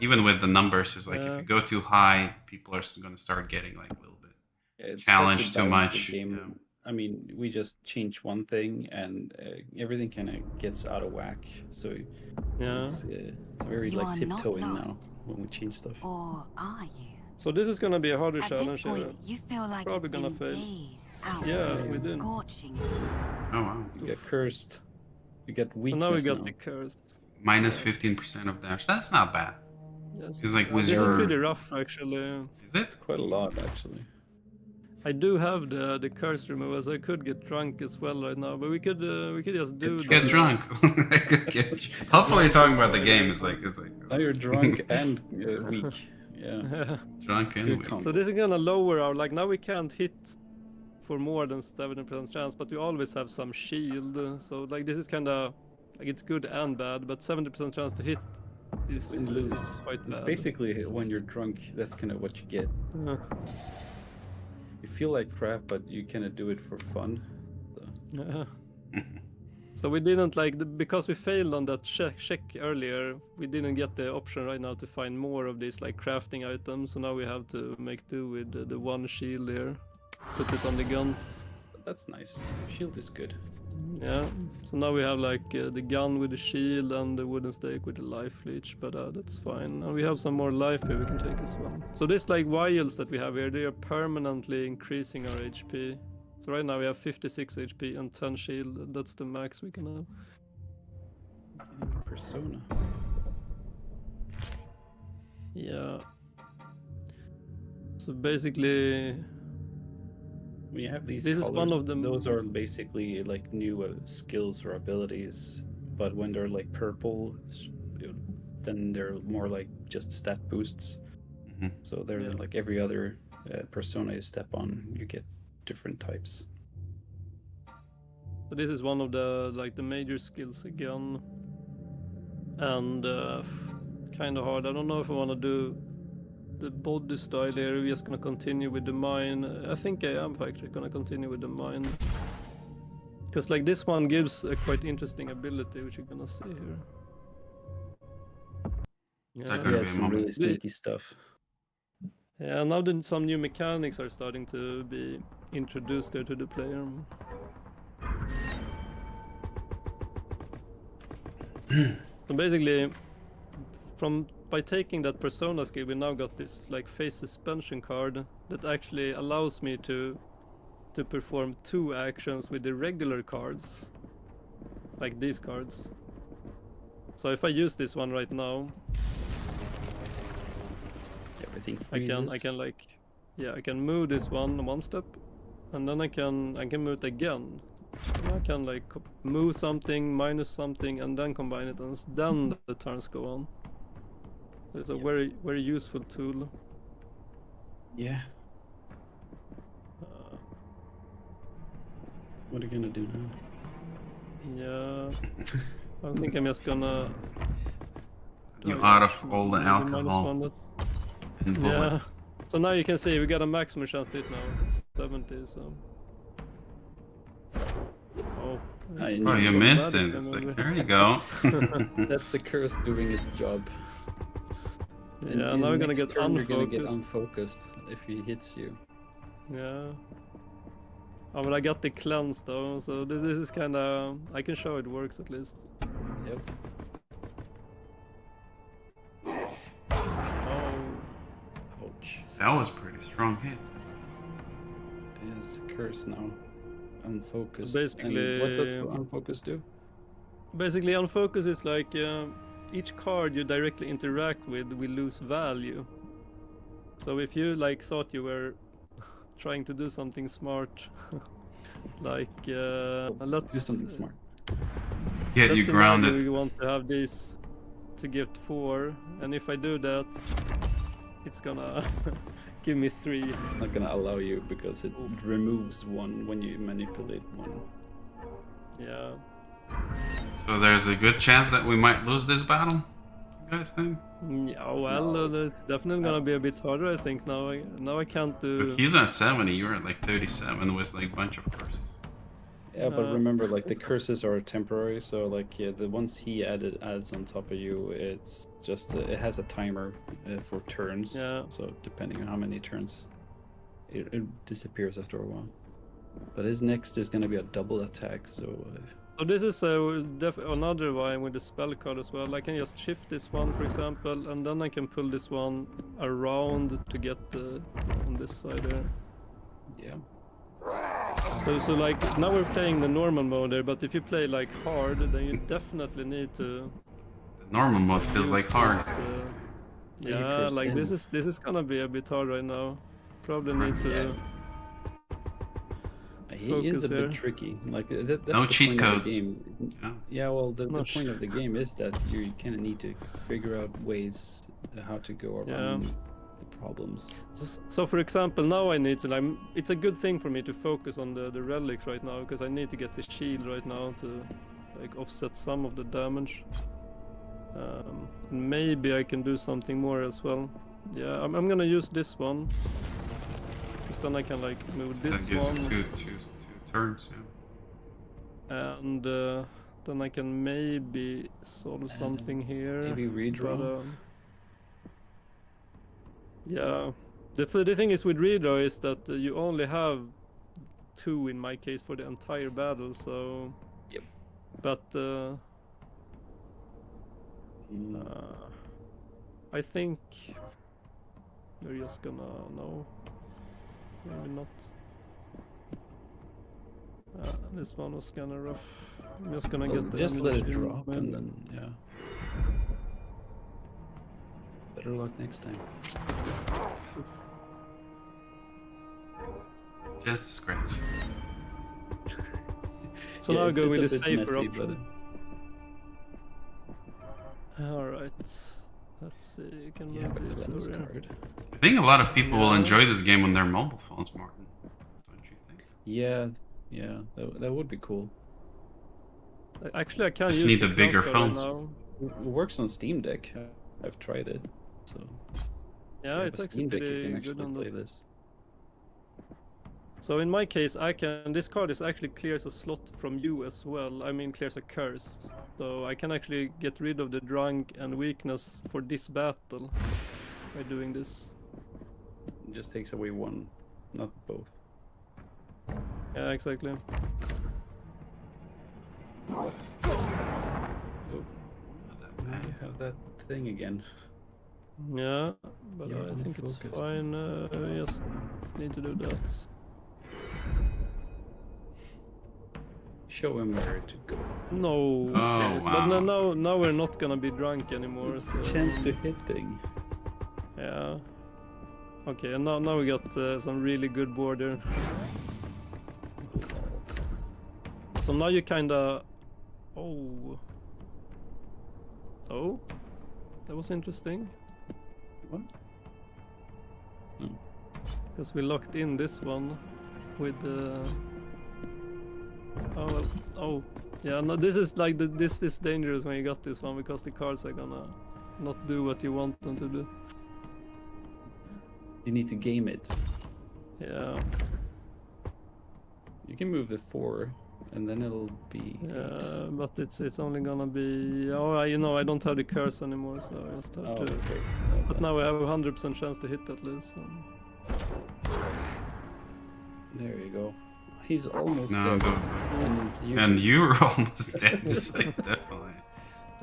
even with the numbers, it's like if Yeah. you go too high, people are gonna start getting like a little bit. It's Challenge hard to too balance much, the game. yeah. I mean, we just change one thing, and everything kind of gets out of whack. So Yeah. it's very You like are not tiptoeing now lost. when we change stuff. Or are you? So this is gonna be a harder At challenge this here. point, you feel like Probably it's gonna been fail. days out Yeah, in we the did. scorching heat. Oh wow. You get cursed. You get So weakness now we got the curse. Minus 15% of damage. That's not bad. Yes. It's like with This your is pretty rough actually. Is it? Quite a lot, actually. I do have the curse removal, so I could get drunk as well right now. But we could just do Get the- drunk. I could get. Hopefully, talking about the game is like Now you're drunk and weak. Yeah. drunk and Good weak. combo. So this is gonna lower our, like, now we can't hit for more than 70% chance, but we always have some shield. So like this is kind of like it's good and bad, but 70% chance to hit is Win lose. quite It's bad. basically when you're drunk, that's kind of what you get. Uh, You feel like crap, but you kind of do it for fun. So, yeah. So we didn't because we failed on that check earlier. We didn't get the option right now to find more of these like crafting items. So now we have to make do with the one shield here. Put it on the gun. That's nice. Shield is good. Yeah. So now we have like the gun with the shield and the wooden stake with the life leech. But that's fine. And we have some more life here we can take as well. So this like vials that we have here, they are permanently increasing our HP. So right now we have 56 HP and 10 shield. That's the max we can have. Persona. Yeah. So basically, When you have these This is colors, one of them- those are basically like new skills or abilities. But when they're like purple, then they're more like just stat boosts. Mhm. So they're Yeah. like every other persona you step on, you get different types. so this is one of the major skills again, and kind of hard. I don't know if I want to do the body style here. We're just gonna continue with the mine. I think I am actually gonna continue with the mine. Because like this one gives a quite interesting ability, which you're gonna see here. that Yeah, gonna Yeah, be a some moment. really sneaky stuff. yeah. Now then, some new mechanics are starting to be introduced there to the player. So basically, by taking that persona skill, we now got this like phase suspension card that actually allows me to perform 2 actions with the regular cards, like these cards. So if I use this one right now, Everything I freezes. can I can move this one step, and then I can move it again. And I can like move something, minus something, and then combine it, and then the turns go on. It's a very, very useful tool. Yeah. Uh, What are you gonna do now? yeah, I think I'm just gonna. You Oh, out yeah, of all the maybe minus alcohol one, but- and Yeah. bullets. So now you can see we got a maximum chance to hit now, 70. So. Oh. I Oh, you knew missed bad it. It's again, like, maybe. there you go. That's the curse doing its job. Yeah, now we're gonna next get turn, you're gonna get unfocused. unfocused if he hits you. Yeah. Oh, but I got the cleanse though, so this is kind of. I can show it works at least. Yep. Oh. Ouch. That was pretty strong hit. It's a curse now. Unfocused. basically- And what does unfocused do? Basically, unfocus is like each card you directly interact with will lose value. So if you like thought you were trying to do something smart, like let's do something smart. Get you let's imagine grounded. we want to have this to get 4, and if I do that, it's gonna give me 3. Not gonna allow you because it removes one when you manipulate one. Yeah. So there's a good chance that we might lose this battle. You guys think? Yeah, well, it's definitely gonna be a bit harder, I think. Now I can't do. But he's at 70. You're at like 37 with like a bunch of curses. Yeah, but Uh, remember, like the curses are temporary, so like the ones he adds on top of you, it's just it has a timer for turns. Yeah. So depending on how many turns, it disappears after a while. But his next is gonna be a double attack, so So this is another one with the spell card as well. I can just shift this one, for example, and then I can pull this one around to get on this side there. yeah. So like now we're playing the normal mode there, but if you play like hard, then you definitely need to. The normal mode feels use like hard. this, You yeah, curse like in. this is gonna be a bit hard right now. Probably need to. Yeah. He is Focus a bit there. tricky. Like that's No the cheat point of codes. the game. Yeah. Yeah, well, the No point of the game is that you kind of need to figure out ways how to go around the problems. So for example, now I need to like. It's a good thing for me to focus on the relics right now because I need to get the shield right now to like offset some of the damage. Maybe I can do something more as well. Yeah, I'm gonna use this one because then I can like move That this gives one you two turns. Yeah. and then I can maybe solve something here. Maybe redraw. But, yeah, the thing is with redraw is that you only have 2 in my case for the entire battle. So. Yep. But I think we're just gonna no, maybe not. This one was kind of rough. I'm just gonna get the just let it ammunition drop and then better luck next time. Just a scratch. So now I go with the a bit safer messy, option. Alright. Let's see, you can Yeah, move but the this lens over here. card. I think a lot of people will enjoy this game on their mobile phones, Martin. Don't you think? Yeah, that would be cool. Actually, I can Just use need the the bigger crossbow phones. now. It works on Steam Deck. I've tried it, so Yeah, it's actually Steam Deck. You pretty can good actually on play that. this. So in my case, this card is actually clears a slot from you as well. I mean, clears a curse. So I can actually get rid of the drunk and weakness for this battle by doing this. It just takes away one, not both. Yeah, exactly. Oh, now you have that thing again. Yeah, but You're I think it's unfocused. fine. We just need to do that. Show him where to go. No. Oh, Yes, wow. But now we're not gonna be drunk anymore. It's So, the chance to hit thing. yeah. Okay, and now we got some really good border. So now you kinda. Oh. Oh. That was interesting. What? Because we locked in this one with the. Oh well. Oh. Yeah. No. This is like this is dangerous when you got this one because the cards are gonna not do what you want them to do. You need to game it. Yeah. You can move the 4, and then it'll be 8. But it's only gonna be. Oh, I don't have the curse anymore, so I just have Oh, to. okay. But now we have a 100% chance to hit that list. So. There you go. He's almost No, dead. but- And you were almost dead, so definitely.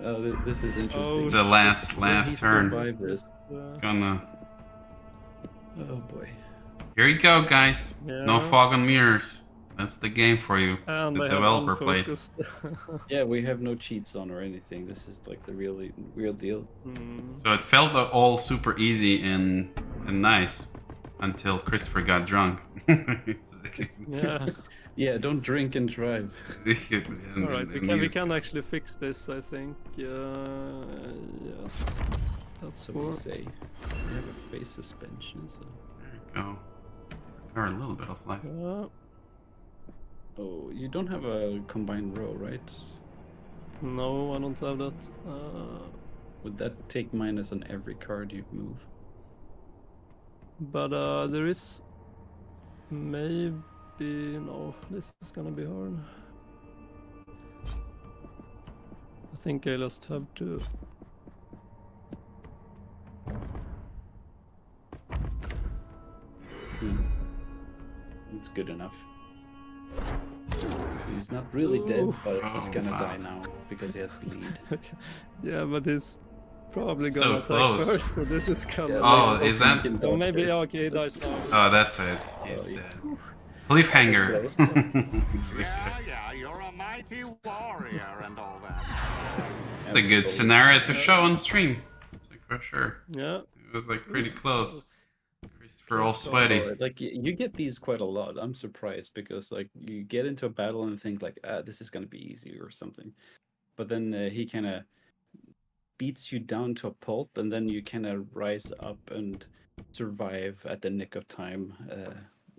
Oh, this is interesting. It's a last He turn. survived this. Gonna. Oh boy. Here you go, guys. No Yeah. fog and mirrors. That's the game for you. And The I have developer plays. unfocused. Yeah, we have no cheats on or anything. This is like the real deal. Hmm. So it felt all super easy and nice until Christopher got drunk. Yeah. Yeah, don't drink and drive. All right, we can actually fix this. I think. Yes. That's So four. we say. We have a face suspension, so. There you go. Recover a little bit of life. Yeah. Oh, you don't have a combined row, right? No, I don't have that. Would that take minus on every card you move? But there is maybe no. This is gonna be hard. I think I just have to. It's good enough. He's not really dead, but he's Oh, gonna wow. die now because he has bleed. Yeah, but he's probably So gonna attack close. first. So this is kind Yeah, of. Oh, let's hope is that- he can Oh, dodge maybe this. okay, he dies That's- now. Oh, that's it. He's yeah. dead. Cliffhanger. Yeah, you're a mighty warrior and all that. It's a good scenario to show on stream. Like, for sure. Yeah. It was like pretty close. That's- Christopher all sweaty. So, like you get these quite a lot. I'm surprised because like you get into a battle and think like, this is gonna be easy or something, but then he kind of beats you down to a pulp, and then you kind of rise up and survive at the nick of time.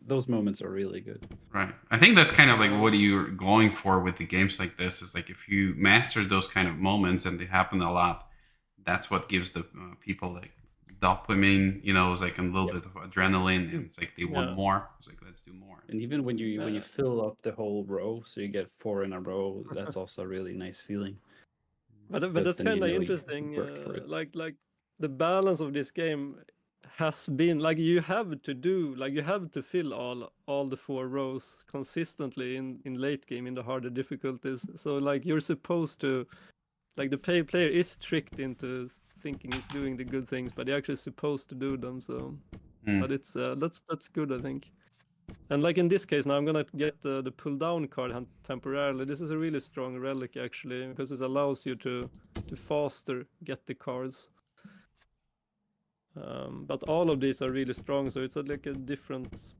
Those moments are really good. Right. I think that's kind of like what you're going for with the games like this is like if you master those kind of moments and they happen a lot, that's what gives the people like dopamine, you know, it's like a little bit of adrenaline, and it's like they want Yeah. more. It's like, let's do more. And even when you Yeah. fill up the whole row, so you get 4 in a row, that's also a really nice feeling. But Because that's then you kind of know you interesting. worked for it. Like the balance of this game has been like you have to fill all the 4 rows consistently in late game in the harder difficulties. So like you're supposed to, like the player is tricked into thinking he's doing the good things, but you're actually supposed to do them. So, but it's that's good, I think. And like in this case now, I'm gonna get the pull down card temporarily. This is a really strong relic actually, because it allows you to faster get the cards. But all of these are really strong, so it's like a different.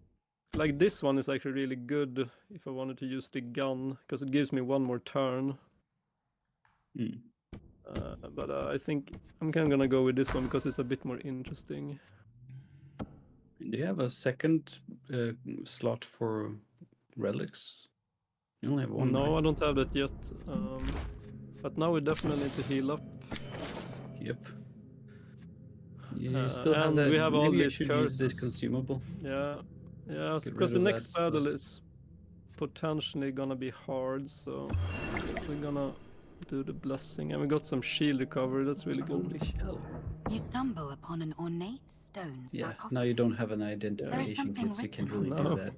Like this one is actually really good if I wanted to use the gun, because it gives me 1 more turn. But I think I'm kind of gonna go with this one because it's a bit more interesting. Do you have a second slot for relics? You only have one. No, right? I don't have that yet. But now we definitely need to heal up. Yep. You still have and that. we have all maybe I these should use this curses. consumable. Yeah, Get because rid the of next that battle stuff. is potentially gonna be hard, so we're gonna do the blessing, and we got some shield recovery. That's really good. Holy shell. You stumble upon an ornate stone Yeah, sarcophagus. now you don't have an identification something kit, so you can't written really on do it.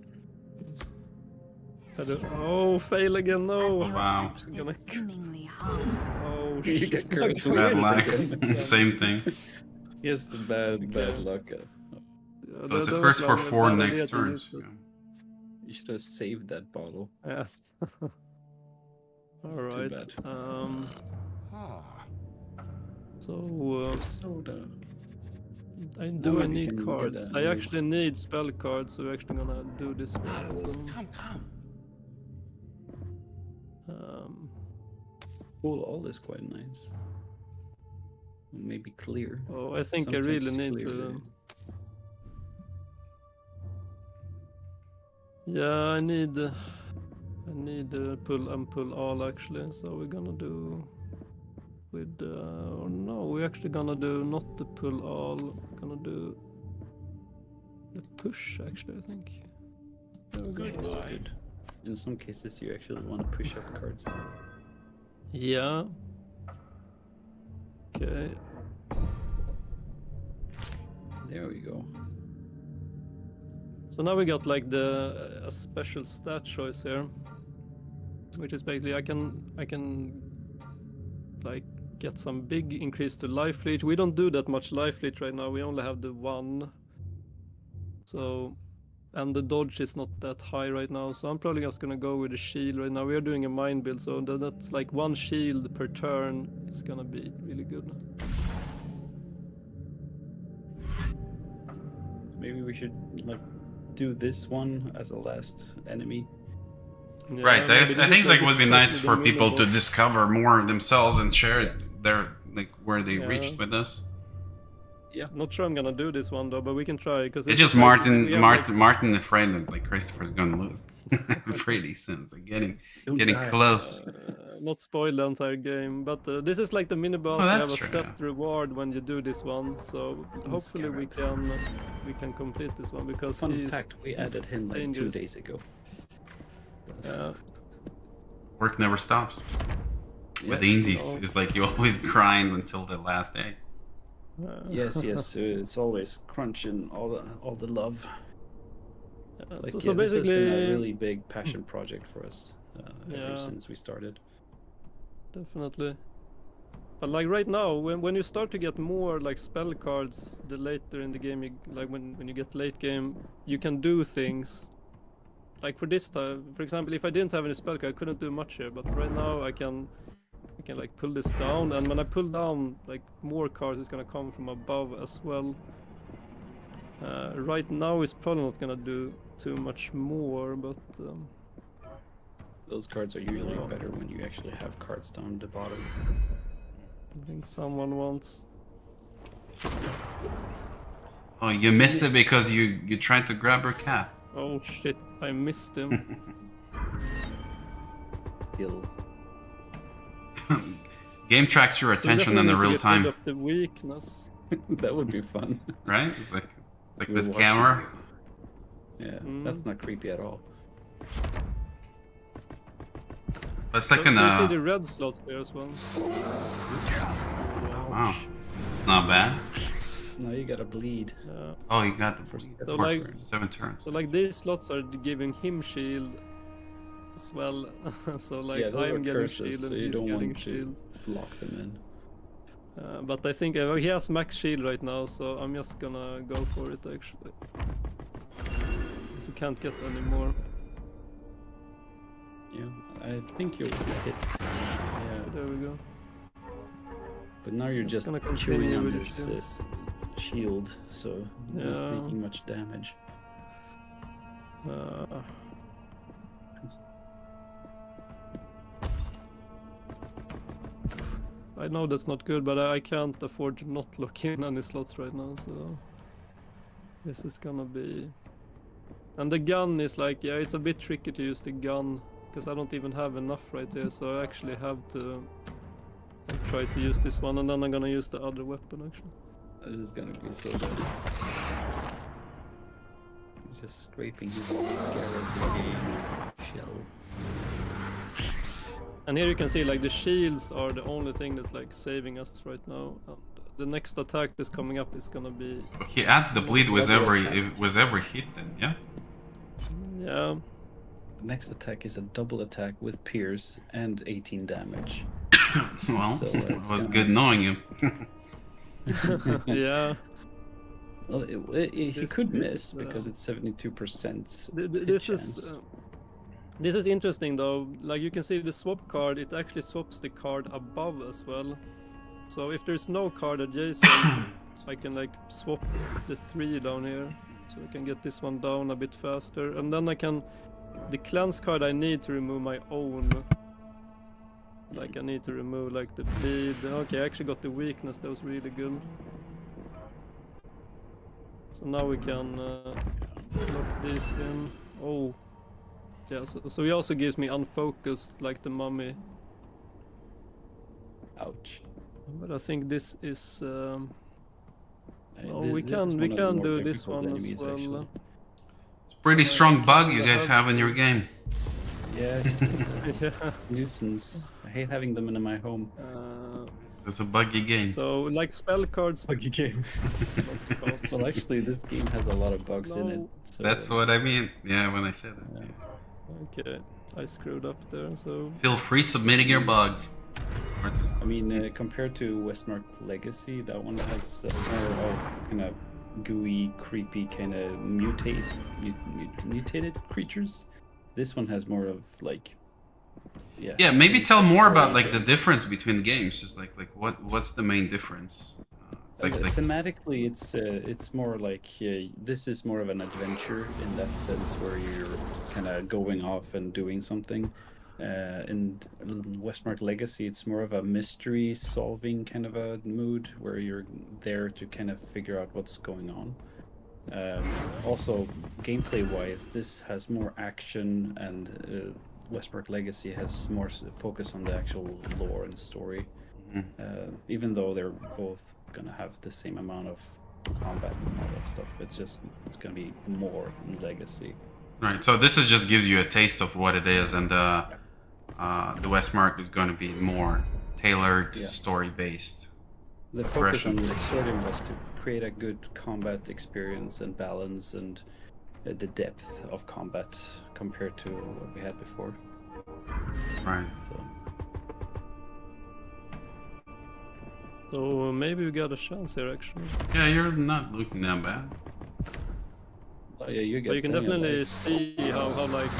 that. Oh, fail again! As No. you Wow. approach this Gonna- seemingly harm, Oh You shit! get cursed. Bad Again. luck. Same thing. Yes, the bad luck. Yeah, So it's a that curse was for like a 4 bad next idea to turns. use it. You should have saved that bottle. Yeah. All right. bad. Ah, So Soda. I Now do. I we need can get cards. a I new- actually need spell cards, so we're actually gonna do this one. Come. Cool, all is quite nice. Maybe clear. Oh, I think I really Sometimes need clear, to. Yeah, I need pull all actually. So we're gonna do with or no, we're actually gonna do not the pull all. We're gonna do the push actually. I think. There we go. In some cases, you actually want to push up cards. Yeah. Okay. There we go. So now we got like the a special stat choice here, which is basically I can like get some big increase to life leech. We don't do that much life leech right now. We only have the 1. So, and the dodge is not that high right now. So I'm probably just gonna go with the shield right now. We are doing a mind build, so that's like 1 shield per turn. It's gonna be really good. Maybe we should like do this one as a last enemy. Yeah, Right. maybe I think this it would be is nice the for people to boss. discover more themselves and share their like where they Yeah. reached with us. Not sure I'm gonna do this one though, but we can try because It's just Martin afraid that like Christopher's gonna lose. Pretty soon. It's like getting die. close. Not spoil the entire game, but this is like the mini boss. Oh, We that's have a true, set reward when you do this one, so hopefully we can complete this one because Fun he's fact: we added him like 2 dangerous. days ago. Work never stops. With Yeah. indies, it's like you always grind until the last day. Yes, it's always crunching all the love. Like, so this has basically, been a really big passion project for us Yeah. ever since we started. definitely. But like right now, when you start to get more like spell cards, the later in the game, like when you get late game, you can do things. Like for this time, for example, if I didn't have any spell card, I couldn't do much here. But right now, I can like pull this down, and when I pull down, like more cards is gonna come from above as well. Right now, it's probably not gonna do too much more, but. Those cards are usually better when you actually have cards down the bottom. I think someone wants. Oh, you missed it because you tried to grab her cat. Oh shit! I missed him. Kill. Game tracks your So we attention in definitely the need to real get rid time. of the weakness. That would be fun. right? It's like We're this watching camera. you. Yeah, Mm. that's not creepy at all. It's So, like so an you see the red slots there as well. wow, not bad. Now you gotta bleed. Oh, you got the First of step. So, course, like- 7 turns. So like these slots are giving him shield as well. So like Yeah, those are I'm getting curses, shield so and you he's don't getting want to shield. lock them in. But I think he has max shield right now, so I'm just gonna go for it actually. Because you can't get any more. Yeah, I think you'll hit. Yeah, There we go. but now you're Just just gonna chewing continue on with the this shield. shield, so Yeah. not making much damage. I know that's not good, but I can't afford to not lock in any slots right now, so this is gonna be. And the gun is like, yeah, it's a bit tricky to use the gun because I don't even have enough right here, so I actually have to try to use this one, and then I'm gonna use the other weapon actually. This is gonna be so good. He's just scraping his scarab shell. And here you can see like the shields are the only thing that's like saving us right now. And the next attack that's coming up is gonna be, He adds the bleed with double every attack. with every hit. Then yeah. yeah. The next attack is a double attack with pierce and 18 damage. Well, So, it it's was gonna- good knowing you. Yeah. Well, he This- could this, miss because it's 72%. This hit is chance. this is interesting though. Like you can see the swap card, it actually swaps the card above as well. So if there's no card adjacent, I can like swap the 3 down here, so I can get this one down a bit faster, and then I can the cleanse card I need to remove my own. Like I need to remove like the bleed. Okay, I actually got the weakness. That was really good. So now we can lock this in. Oh, yeah. So he also gives me unfocused, like the mummy. Ouch. But I think this is. Oh, we This is can one of the more do this difficult one as enemies, well. actually. Pretty strong bug you I guys have- have in your game. Yeah, Yeah. nuisance. I hate having them in my home. It's a buggy game. So like spell cards. Buggy game. Well, actually, this game has a lot of bugs in it. No. So That's what I mean. Yeah, when I said that. Yeah. Okay, I screwed up there. So Feel free submitting your bugs. Or just- I mean, compared to Westmark Legacy, that one has more of kind of gooey, creepy, kind of mutated creatures. This one has more of like, Yeah, maybe tell more about like the difference. difference between games. Just like what's the main difference? It's like Thematically, it's more like this is more of an adventure in that sense, where you're kind of going off and doing something. In Westmark Legacy, it's more of a mystery solving kind of a mood, where you're there to kind of figure out what's going on. Also, gameplay wise, this has more action, and Westmark Legacy has more focus on the actual lore and story. Even though they're both gonna have the same amount of combat and all that stuff, it's gonna be more in Legacy. right. So this is just gives you a taste of what it is, and the Westmark is going to be more tailored, Yeah. story based. The focus on Progression. Exordium was to create a good combat experience and balance, and the depth of combat compared to what we had before. Right. So maybe we got a chance here actually. Yeah, you're not looking that bad. Oh yeah, you But get you can plenty of definitely life. see how like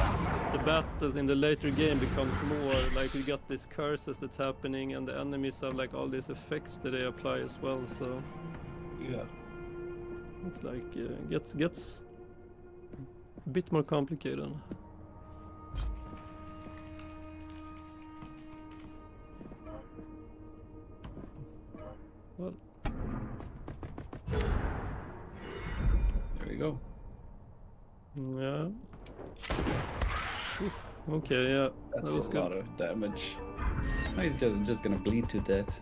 the battles in the later game becomes more like you got these curses that's happening, and the enemies have like all these effects that they apply as well. So Yeah. it's like gets a bit more complicated. Well, There we go. yeah. Oof, okay, yeah, That's that was a good. lot of damage. Now he's just gonna bleed to death.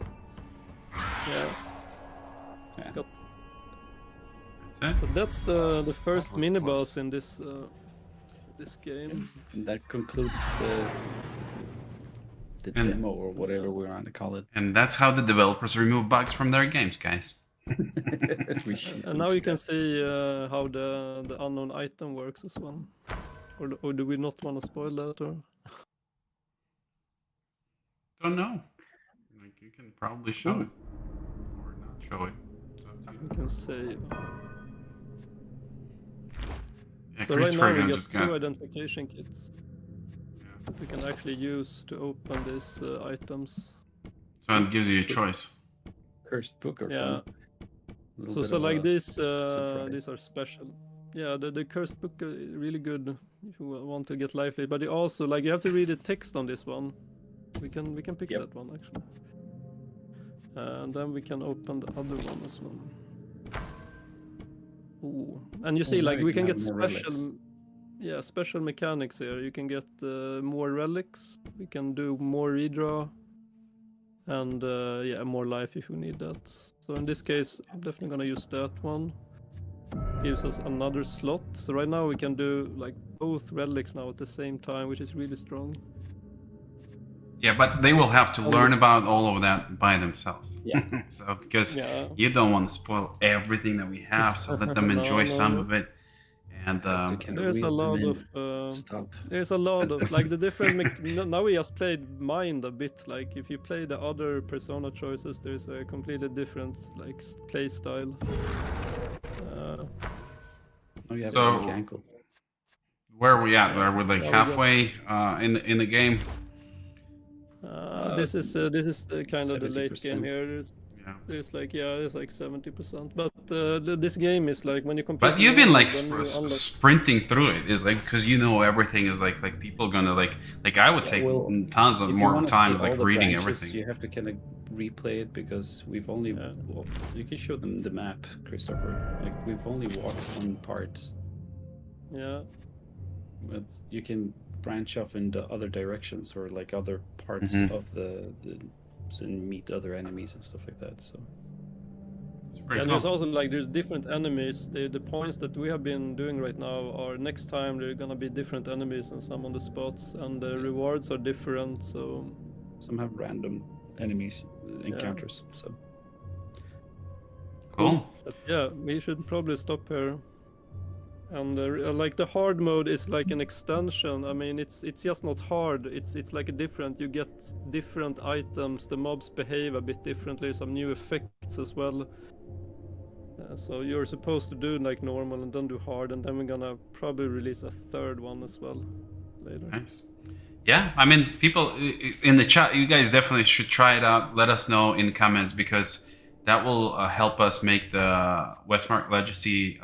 Yeah. Yeah. Got- That's it. So that's the first was mini close. boss in this game. And that concludes the And- demo or whatever we're on to call it. And that's how the developers remove bugs from their games, guys. Reshoot them And now you can together. see how the unknown item works as well. Or do we not want to spoil that? Or Don't know. Like you can probably show it or not show it. So, we can say. yeah, So right now Christopher we got just two got. identification kits that we can actually use to open these items. So it gives you a choice. Cursed book or Yeah. fun. Little So bit of like a these surprise. are special. Yeah, the cursed book really good if you want to get lively. But you also like you have to read the text on this one. We can pick Yep. that one actually. And then we can open the other one as well. Ooh. And you see, now like you we can can have get more special, relics. special mechanics here. You can get more relics. We can do more redraw, and more life if we need that. So in this case, I'm definitely gonna use that one. Gives us another slot. So right now we can do like both relics now at the same time, which is really strong. Yeah, but they will have to learn about all of that by themselves. Yeah. So because Yeah. you don't want to spoil everything that we have, so let them enjoy some no. of it. And Have to kind of There's a reel them lot in. of Stop. there's a lot of like the different now we just played mind a bit. Like if you play the other persona choices, there's a completely different like play style. Oh, you have So- a weak ankle. where are we at? Are we like Yeah, we got- halfway in the game? This is the kind of the late 70%. game here. Yeah. There's like there's like 70%. But this game is like when you complete. But you've been like then you unlock- sprinting through it. Is like because you know everything is like people gonna like I would Yeah, take well, tons of If you more wanna see time all like the reading branches, everything. You have to kind of replay it because we've only. Yeah. Well, you can show them the map, Christopher. Like we've only walked one part, Yeah. but you can branch off into other directions or like other parts Mhm. of the and meet other enemies and stuff like that. So It's pretty And there's cool. also like there's different enemies. The points that we have been doing right now are next time there are gonna be different enemies and some on the spots, and the rewards are different. So some have random enemies encounters. So Cool. but yeah, we should probably stop here. And like the hard mode is like an extension. I mean, it's just not hard. It's like a different. You get different items. The mobs behave a bit differently. Some new effects as well. So you're supposed to do like normal and then do hard, and then we're gonna probably release a third one as well later. Nice. Yeah, I mean, people in the chat, you guys definitely should try it out. Let us know in the comments because that will help us make the Westmark Legacy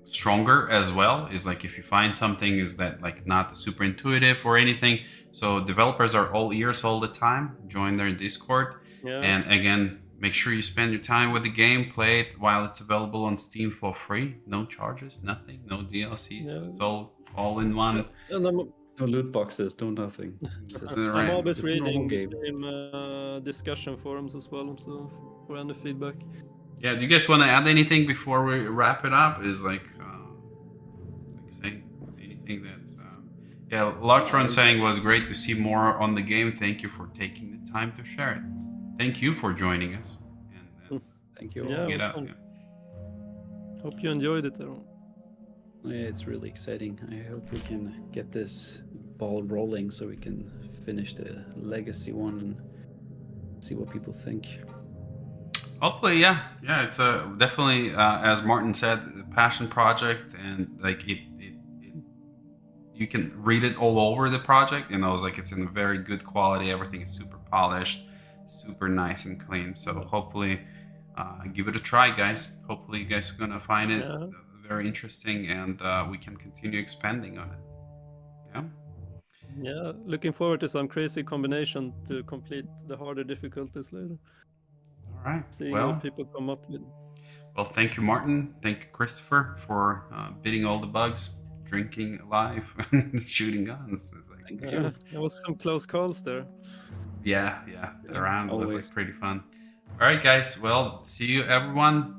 stronger as well. Is like if you find something is that like not super intuitive or anything. So developers are all ears all the time. Join their Discord, Yeah. and again, make sure you spend your time with the game. Play it while it's available on Steam for free. No charges, nothing, no DLCs. Yeah. It's all in one. And I'm no loot boxes, no nothing. It's just- Right. I'm always It's a normal reading the game. same discussion forums as well. So for any feedback. Yeah, do you guys want to add anything before we wrap it up? Is like saying anything that yeah, Loctron saying was great to see more on the game. Thank you for taking the time to share it. Thank you for joining us. And Thank you. Yeah, all. it get was out. fun. Yeah. Hope you enjoyed it, Aaron. Yeah, it's really exciting. I hope we can get this ball rolling so we can finish the legacy one and see what people think. Hopefully, yeah. It's a definitely as Martin said, a passion project, and like it you can read it all over the project, and I was like, it's in very good quality. Everything is super polished, super nice and clean. So hopefully, give it a try, guys. Hopefully, you guys are gonna find it Yeah. very interesting, and we can continue expanding on it. Yeah. Yeah, looking forward to some crazy combination to complete the harder difficulties later. All right. Seeing Well, what people come up with. well, thank you, Martin. Thank you, Christopher, for beating all the bugs, drinking alive, shooting guns. It's like, Thank you. There was some close calls there. yeah, the round was always. like pretty fun. All right, guys. Well, see you everyone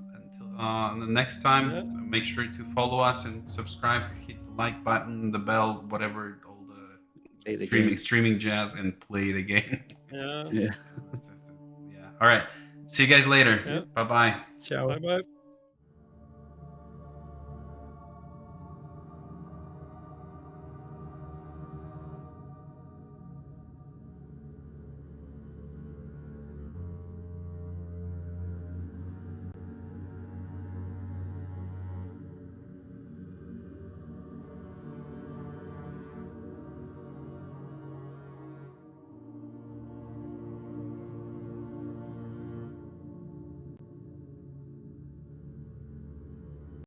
until the next time. Yeah. Make sure to follow us and subscribe. Hit the like button, the bell, whatever, all Play the the streaming game. streaming jazz, and play the game. Yeah. Yeah. Yeah. All right. See you guys later. Yeah. Bye bye. Ciao. Bye bye.